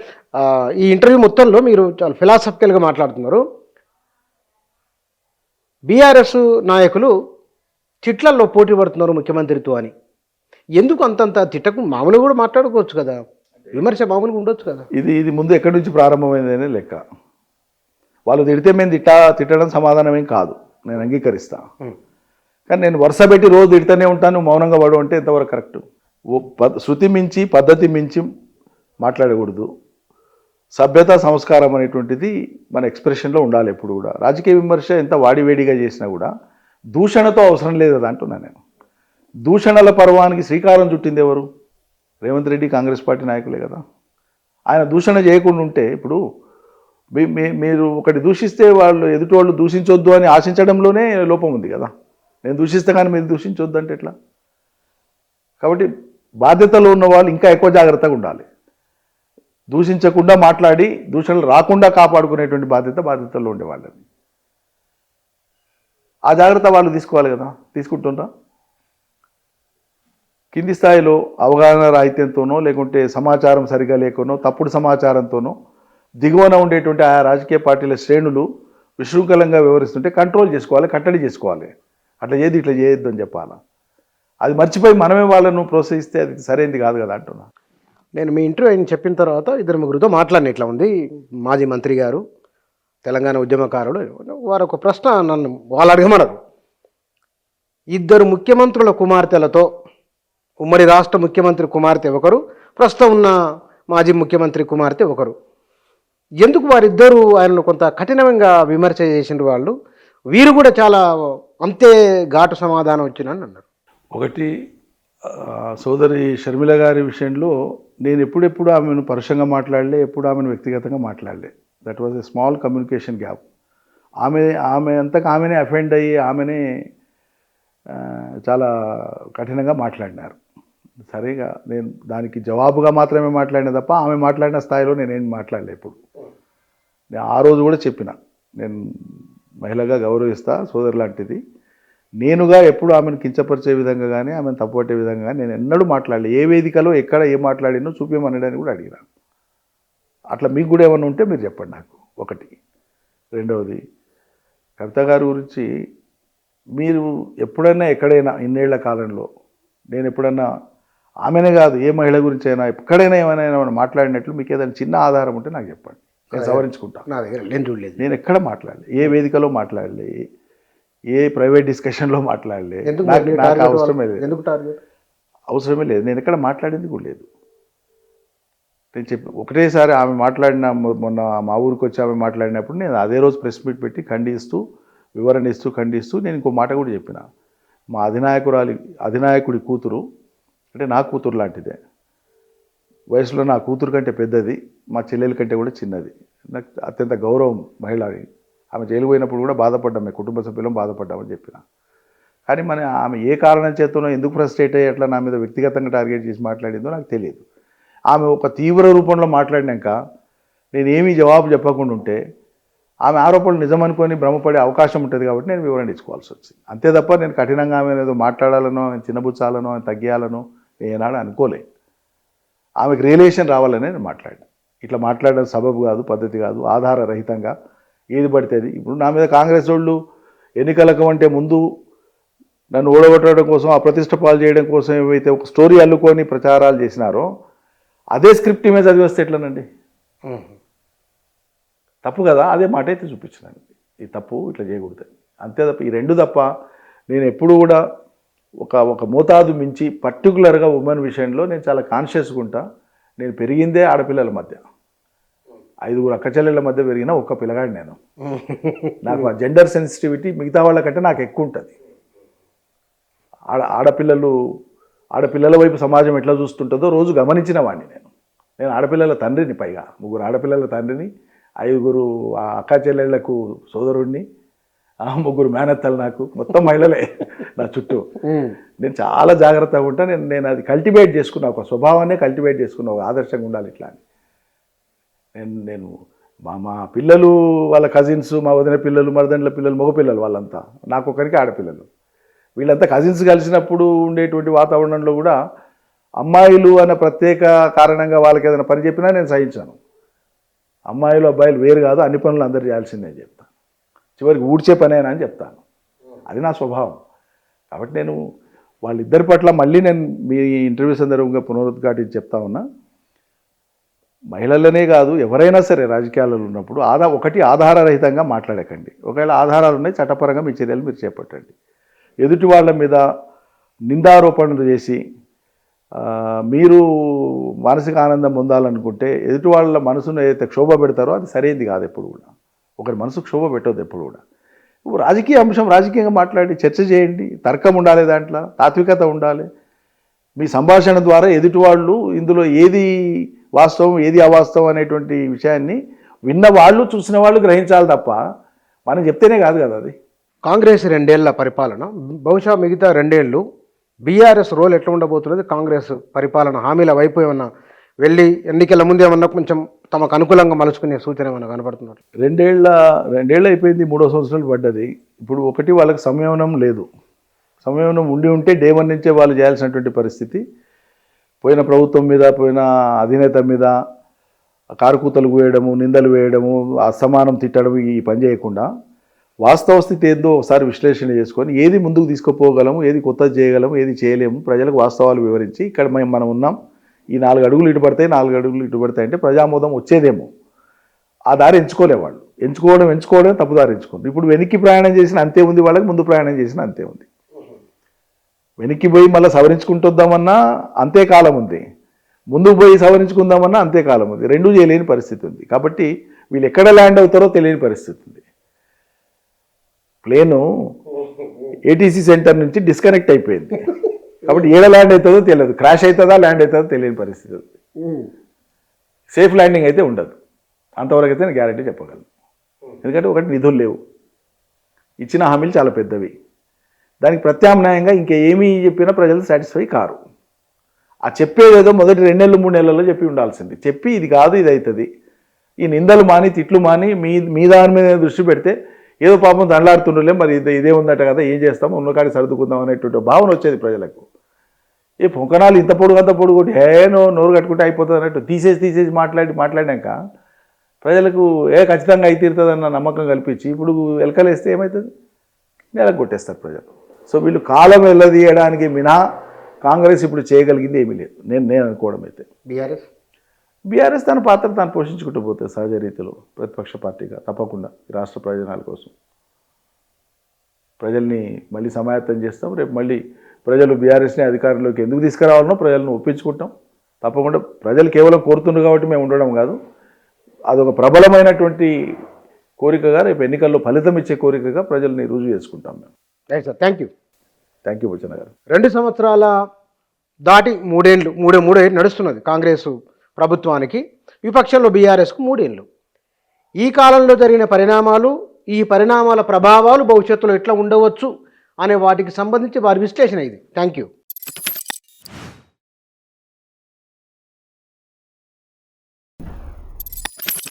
B: ఈ ఇంటర్వ్యూ మొత్తంలో మీరు చాలా ఫిలాసఫికల్గా మాట్లాడుతున్నారు. బీఆర్ఎస్ నాయకులు తిట్లల్లో పోటీ పడుతున్నారు ముఖ్యమంత్రితో అని. ఎందుకు అంతంత తిట్టకు? మామూలుగా కూడా మాట్లాడుకోవచ్చు కదా, విమర్శ మామూలుగా ఉండొచ్చు కదా.
A: ఇది ముందు ఎక్కడి నుంచి ప్రారంభమైందనే లెక్క. వాళ్ళు తిడితే మేము తిట్టడం సమాధానం ఏం కాదు, నేను అంగీకరిస్తాను. కానీ నేను వరుస పెట్టి రోజు తిడుతూనే ఉంటాను, మౌనంగా పడు అంటే ఎంతవరకు కరెక్టు? శృతి మించి పద్ధతి మించి మాట్లాడకూడదు. సభ్యత సంస్కారం అనేటువంటిది మన ఎక్స్ప్రెషన్లో ఉండాలి ఎప్పుడు కూడా. రాజకీయ విమర్శ ఎంత వాడివేడిగా చేసినా కూడా దూషణతో అవసరం లేదు కదా అంటున్నాను నేను. దూషణల పర్వానికి శ్రీకారం చుట్టింది ఎవరు? రేవంత్ రెడ్డి, కాంగ్రెస్ పార్టీ నాయకులే కదా. ఆయన దూషణ చేయకుండా ఉంటే, ఇప్పుడు మీరు ఒకటి దూషిస్తే వాళ్ళు ఎదుటి వాళ్ళు దూషించొద్దు అని ఆశించడంలోనే లోపం ఉంది కదా. నేను దూషిస్తే కానీ మీరు దూషించొద్దు అంటే ఎట్లా? కాబట్టి బాధ్యతలో ఉన్న వాళ్ళు ఇంకా ఎక్కువ జాగ్రత్తగా ఉండాలి. దూషించకుండా మాట్లాడి దూషణలు రాకుండా కాపాడుకునేటువంటి బాధ్యతలో ఉండేవాళ్ళని. ఆ జాగ్రత్త వాళ్ళు తీసుకోవాలి కదా, తీసుకుంటుండ్రా? కింది స్థాయిలో అవగాహన రాహిత్యంతోనో లేకుంటే సమాచారం సరిగా లేకనో తప్పుడు సమాచారంతోనో దిగువన ఉండేటువంటి ఆ రాజకీయ పార్టీల శ్రేణులు విశృంఖలంగా వ్యవహరిస్తుంటే కంట్రోల్ చేసుకోవాలి, కట్టడి చేసుకోవాలి. అట్లా చేయదు ఇట్లా చేయొద్దు అని చెప్పాలా. అది మర్చిపోయి మనమే వాళ్ళను ప్రోత్సహిస్తే అది సరైనది కాదు కదా అంటున్నా.
B: నేను మీ ఇంటర్వ్యూ ఆయన చెప్పిన తర్వాత ఇద్దరు ముగ్గురితో మాట్లాడిన ఇట్లా ఉంది, మాజీ మంత్రి గారు తెలంగాణ ఉద్యమకారుడు, వారు ఒక ప్రశ్న నన్ను వాళ్ళు అడగమన్నారు. ఇద్దరు ముఖ్యమంత్రుల కుమార్తెలతో ఉమ్మడి రాష్ట్ర ముఖ్యమంత్రి కుమార్తె ఒకరు, ప్రస్తుతం ఉన్న మాజీ ముఖ్యమంత్రి కుమార్తె ఒకరు, ఎందుకు వారిద్దరూ ఆయనను కొంత కఠినంగా విమర్శ చేసిన వాళ్ళు, వీరు కూడా చాలా అంతే ఘాటు సమాధానం వచ్చిందని అన్నారు.
A: ఒకటి సోదరి షర్మిల గారి విషయంలో నేను ఎప్పుడెప్పుడు ఆమెను పరుషంగా మాట్లాడలే, ఎప్పుడు ఆమెను వ్యక్తిగతంగా మాట్లాడలే. That was a small communication gap. ఆమె అంతకు ఆమెనే అఫెండ్ అయ్యి ఆమెనే చాలా కఠినంగా మాట్లాడినారు. సరిగా నేను దానికి జవాబుగా మాత్రమే మాట్లాడిన తప్ప ఆమె మాట్లాడిన స్థాయిలో నేనేం మాట్లాడలే. ఇప్పుడు నేను ఆ రోజు కూడా చెప్పిన, నేను మహిళగా గౌరవిస్తా, సోదరు లాంటిది, నేనుగా ఎప్పుడు ఆమెను కించపరిచే విధంగా కానీ ఆమెను తప్పుపట్టే విధంగా కానీ నేను ఎన్నడూ మాట్లాడలే. ఏ వేదికలో ఎక్కడ ఏం మాట్లాడినో చూపించమనడానికి కూడా అడిగిన. అట్లా మీకు కూడా ఏమన్నా ఉంటే మీరు చెప్పండి నాకు. ఒకటి. రెండవది, కవిత గారి గురించి మీరు ఎప్పుడైనా ఎక్కడైనా ఇన్నేళ్ల కాలంలో నేను ఎప్పుడన్నా ఆమెనే కాదు ఏ మహిళ గురించి అయినా ఎక్కడైనా ఏమైనా మాట్లాడినట్లు మీకు ఏదైనా చిన్న ఆధారం ఉంటే నాకు చెప్పండి, నేను సవరించుకుంటాను.
B: నా దగ్గర నేను చూడలేదు,
A: నేను ఎక్కడ మాట్లాడలే, ఏ వేదికలో మాట్లాడలే, ఏ ప్రైవేట్ డిస్కషన్లో మాట్లాడలే. నాకు అవసరమే లేదు, అవసరమే లేదు. నేను ఎక్కడ మాట్లాడింది కూడా లేదు. నేను చెప్పి ఒకటేసారి ఆమె మాట్లాడిన, మొన్న మా ఊరికి వచ్చి ఆమె మాట్లాడినప్పుడు నేను అదే రోజు ప్రెస్ మీట్ పెట్టి ఖండిస్తూ, వివరణ ఇస్తూ, ఖండిస్తూ నేను ఇంకో మాట కూడా చెప్పిన. మా అధినాయకుడి కూతురు అంటే నా కూతురు లాంటిదే, వయసులో నా కూతురు కంటే పెద్దది, మా చెల్లెల కంటే కూడా చిన్నది, నాకు అత్యంత గౌరవం మహిళని. ఆమె జైలు పోయినప్పుడు కూడా బాధపడ్డాం, మేము కుటుంబ సభ్యులం బాధపడ్డామని చెప్పిన. కానీ ఆమె ఏ కారణం చేతనో ఎందుకు ఫ్రస్ట్రేట్ అయ్యి అట్లా నా మీద వ్యక్తిగతంగా టార్గెట్ చేసి మాట్లాడిందో నాకు తెలియదు. ఆమె ఒక తీవ్ర రూపంలో మాట్లాడినాక నేనేమీ జవాబు చెప్పకుండా ఉంటే ఆమె ఆరోపణలు నిజమనుకొని భ్రమపడే అవకాశం ఉంటుంది కాబట్టి నేను వివరణ ఇచ్చుకోవాల్సి వచ్చింది. అంతే తప్ప నేను కఠినంగా ఆమె ఏదో మాట్లాడాలనో, చిన్నబుచ్చాలనో, తగ్గియాలనో ఏనాడు అనుకోలే. ఆమెకు రియలైజేషన్ రావాలని నేను మాట్లాడినా. ఇట్లా మాట్లాడడం సబబు కాదు, పద్ధతి కాదు, ఆధారరహితంగా ఏది పడితే అది. ఇప్పుడు నా మీద కాంగ్రెస్ వాళ్ళు ఎన్నికలకు అంటే ముందు నన్ను ఓడగొట్టడం కోసం, అప్రతిష్ట పాలు చేయడం కోసం ఏవైతే ఒక స్టోరీ అల్లుకొని ప్రచారాలు చేసినారో అదే స్క్రిప్ట్ మీద చదివి వస్తే ఎట్లనండి? తప్పు కదా. అదే మాట అయితే చూపించినాను, ఈ తప్పు ఇట్లా చేయకూడదు అంతే తప్ప ఈ రెండు తప్ప నేను ఎప్పుడు కూడా ఒక మోతాదు మించి పర్టికులర్గా ఉమెన్ విషయంలో నేను చాలా కాన్షియస్గా ఉంటా. నేను పెరిగిందే ఆడపిల్లల మధ్య, 5 అక్కచెల్లెళ్ళ మధ్య పెరిగిన ఒక్క పిల్లగాడు నేను. నాకు ఆ జెండర్ సెన్సిటివిటీ మిగతా వాళ్ళకంటే నాకు ఎక్కువ ఉంటుంది. ఆడపిల్లల వైపు సమాజం ఎట్లా చూస్తుంటుందో రోజు గమనించిన వాడిని నేను ఆడపిల్లల తండ్రిని, పైగా 3 ఆడపిల్లల తండ్రిని, 5 అక్క చెల్లెళ్లకు సోదరుడిని, 3 మేనత్తలు, నాకు మొత్తం మహిళలే నా చుట్టూ. నేను చాలా జాగ్రత్తగా ఉంటా. నేను అది కల్టివేట్ చేసుకున్నా, ఒక స్వభావాన్ని కల్టివేట్ చేసుకున్నా, ఒక ఆదర్శంగా ఉండాలి ఇట్లా అని. నేను మా పిల్లలు, వాళ్ళ కజిన్స్, మా వదిన పిల్లలు, మరదండ్ల పిల్లలు, మగపిల్లలు, వాళ్ళంతా నాకు ఒకరికి ఆడపిల్లలు. వీళ్ళంతా కజిన్స్ కలిసినప్పుడు ఉండేటువంటి వాతావరణంలో కూడా అమ్మాయిలు అన్న ప్రత్యేక కారణంగా వాళ్ళకి ఏదైనా పని చెప్పినా నేను సహించాను. అమ్మాయిలు అబ్బాయిలు వేరు కాదు, అన్ని పనులు అందరు చేయాల్సిందే అని చెప్తాను. చివరికి ఊడ్చే పనేనా అని చెప్తాను. అది నా స్వభావం. కాబట్టి నేను వాళ్ళిద్దరి పట్ల మళ్ళీ నేను మీ ఇంటర్వ్యూ సందర్భంగా పునరుద్ఘాటించి చెప్తా ఉన్నా, మహిళలనే కాదు ఎవరైనా సరే రాజకీయాలలో ఉన్నప్పుడు ఆధారరహితంగా మాట్లాడకండి. ఒకవేళ ఆధారాలు ఉన్నాయి, చట్టపరంగా మీ చర్యలు మీరు చేపట్టండి. ఎదుటి వాళ్ళ మీద నిందారోపణలు చేసి మీరు మానసిక ఆనందం పొందాలనుకుంటే ఎదుటి వాళ్ళ మనసును ఏదైతే క్షోభ పెడతారో అది సరైనది కాదు. ఎప్పుడు కూడా ఒకరి మనసుకు క్షోభ పెట్టవద్దు. ఎప్పుడు కూడా రాజకీయ అంశం రాజకీయంగా మాట్లాడి చర్చ చేయండి, తర్కం ఉండాలి, దాంట్లో తాత్వికత ఉండాలి. మీ సంభాషణ ద్వారా ఎదుటి వాళ్ళు ఇందులో ఏది వాస్తవం ఏది అవాస్తవం అనేటువంటి విషయాన్ని విన్న వాళ్ళు, చూసిన వాళ్ళు గ్రహించాలి తప్ప మనం చెప్తేనే కాదు కదా అది.
B: కాంగ్రెస్ 2 ఏళ్ల పరిపాలన, బహుశా మిగతా 2 ఏళ్ళు బీఆర్ఎస్ రోల్ ఎట్లా ఉండబోతున్నది? కాంగ్రెస్ పరిపాలన హామీల వైపు ఏమన్నా వెళ్ళి ఎన్నికల ముందు ఏమన్నా కొంచెం తమకు అనుకూలంగా మలుచుకునే సూచన ఏమన్నా కనపడుతున్నారు?
A: రెండేళ్ళు అయిపోయింది, 3వ సంవత్సరాలు పడ్డది. ఇప్పుడు ఒకటి వాళ్ళకి సంయమనం లేదు. సంయమనం ఉండి ఉంటే డే 1 నుంచే వాళ్ళు చేయాల్సినటువంటి పరిస్థితి. పోయిన ప్రభుత్వం మీద, పోయిన అధినేత మీద కారుకూతలు వేయడము, నిందలు వేయడము, అసమానం తిట్టడం, ఈ పని చేయకుండా వాస్తవ స్థితి ఏందో ఒకసారి విశ్లేషణ చేసుకొని ఏది ముందుకు తీసుకుపోగలము, ఏది కొత్తది చేయగలము, ఏది చేయలేము, ప్రజలకు వాస్తవాలు వివరించి ఇక్కడ మనం ఉన్నాం, ఈ 4 అడుగులు ఇటు పడతాయి, 4 అడుగులు ఇటు పడతాయి అంటే ప్రజామోదం వచ్చేదేమో. ఆ దారి ఎంచుకోలేవాళ్ళు. ఎంచుకోవడం తప్పుదారి ఎంచుకోండి. ఇప్పుడు వెనక్కి ప్రయాణం చేసిన అంతే ఉంది వాళ్ళకి, ముందు ప్రయాణం చేసిన అంతే ఉంది. వెనక్కి పోయి మళ్ళీ సవరించుకుంటుందామన్నా అంతే కాలం ఉంది, ముందుకు పోయి సవరించుకుందామన్నా అంతే కాలం ఉంది. రెండూ చేయలేని పరిస్థితి ఉంది. కాబట్టి వీళ్ళు ఎక్కడ ల్యాండ్ అవుతారో తెలియని పరిస్థితి ఉంది. ప్లేను ఏటీసీ సెంటర్ నుంచి డిస్కనెక్ట్ అయిపోయింది. కాబట్టి ఏడ ల్యాండ్ అవుతుందో తెలియదు, క్రాష్ అవుతుందా ల్యాండ్ అవుతుందో తెలియని పరిస్థితి ఉంది. సేఫ్ ల్యాండింగ్ అయితే ఉండదు. అంతవరకు అయితే నేను గ్యారెంటీ చెప్పగలను. ఎందుకంటే ఒకటి నిధులు లేవు, ఇచ్చిన హామీలు చాలా పెద్దవి, దానికి ప్రత్యామ్నాయంగా ఇంకా ఏమీ చెప్పినా ప్రజలు సాటిస్ఫై కారు. ఆ చెప్పేదేదో మొదటి 2 నెలలు 3 నెలల్లో చెప్పి ఉండాల్సింది. చెప్పి ఇది కాదు ఇది అవుతుంది, ఈ నిందలు మాని తిట్లు మాని మీ దాని మీద దృష్టి పెడితే ఏదో పాపం దండలాడుతుండలే, మరి ఇదే ఉందట కదా, ఏం చేస్తామో ఉన్నకాడి సర్దుకుందాం అనేటువంటి భావన వచ్చేది ప్రజలకు. ఏ పొంకనాలు ఇంత పొడుగు అంత పొడుగు కొట్టి నోరు కట్టుకుంటే అయిపోతుంది అన్నట్టు తీసేసి మాట్లాడినాక ప్రజలకు ఖచ్చితంగా అయి తీరుతుందన్న నమ్మకం కల్పించి ఇప్పుడు ఎలకలేస్తే ఏమవుతుంది, నెలకు కొట్టేస్తారు ప్రజలు. సో వీళ్ళు కాలం వెళ్ళదీయడానికి మినహా కాంగ్రెస్ ఇప్పుడు చేయగలిగింది ఏమీ లేదు నేను అనుకోవడం అయితే. బీఆర్ఎస్ తన పాత్ర తాను పోషించుకుంటూ పోతుంది సహజ రీతిలో ప్రతిపక్ష పార్టీగా తప్పకుండా రాష్ట్ర ప్రయోజనాల కోసం. ప్రజల్ని మళ్ళీ సమాయత్తం చేస్తాం. రేపు మళ్ళీ ప్రజలు బీఆర్ఎస్ని అధికారంలోకి ఎందుకు తీసుకురావాలనో ప్రజలను ఒప్పించుకుంటాం. తప్పకుండా ప్రజలు కేవలం కోరుతున్నారు కాబట్టి మేము ఉండడం కాదు, అదొక ప్రబలమైనటువంటి కోరికగా, రేపు ఎన్నికల్లో ఫలితం ఇచ్చే కోరికగా ప్రజల్ని రుజువు చేసుకుంటాం మేము.
B: Right sir, thank you
A: Buchanna గారు.
B: 2 సంవత్సరాల దాటి 3 ఏళ్ళు నడుస్తున్నది కాంగ్రెస్ ప్రభుత్వానికి, విపక్షంలో బీఆర్ఎస్కు 3 ఏళ్ళు. ఈ కాలంలో జరిగిన పరిణామాలు, ఈ పరిణామాల ప్రభావాలు భవిష్యత్తులో ఎట్లా ఉండవచ్చు అనే వాటికి సంబంధించి వారి విశ్లేషణ ఇది. Thank you.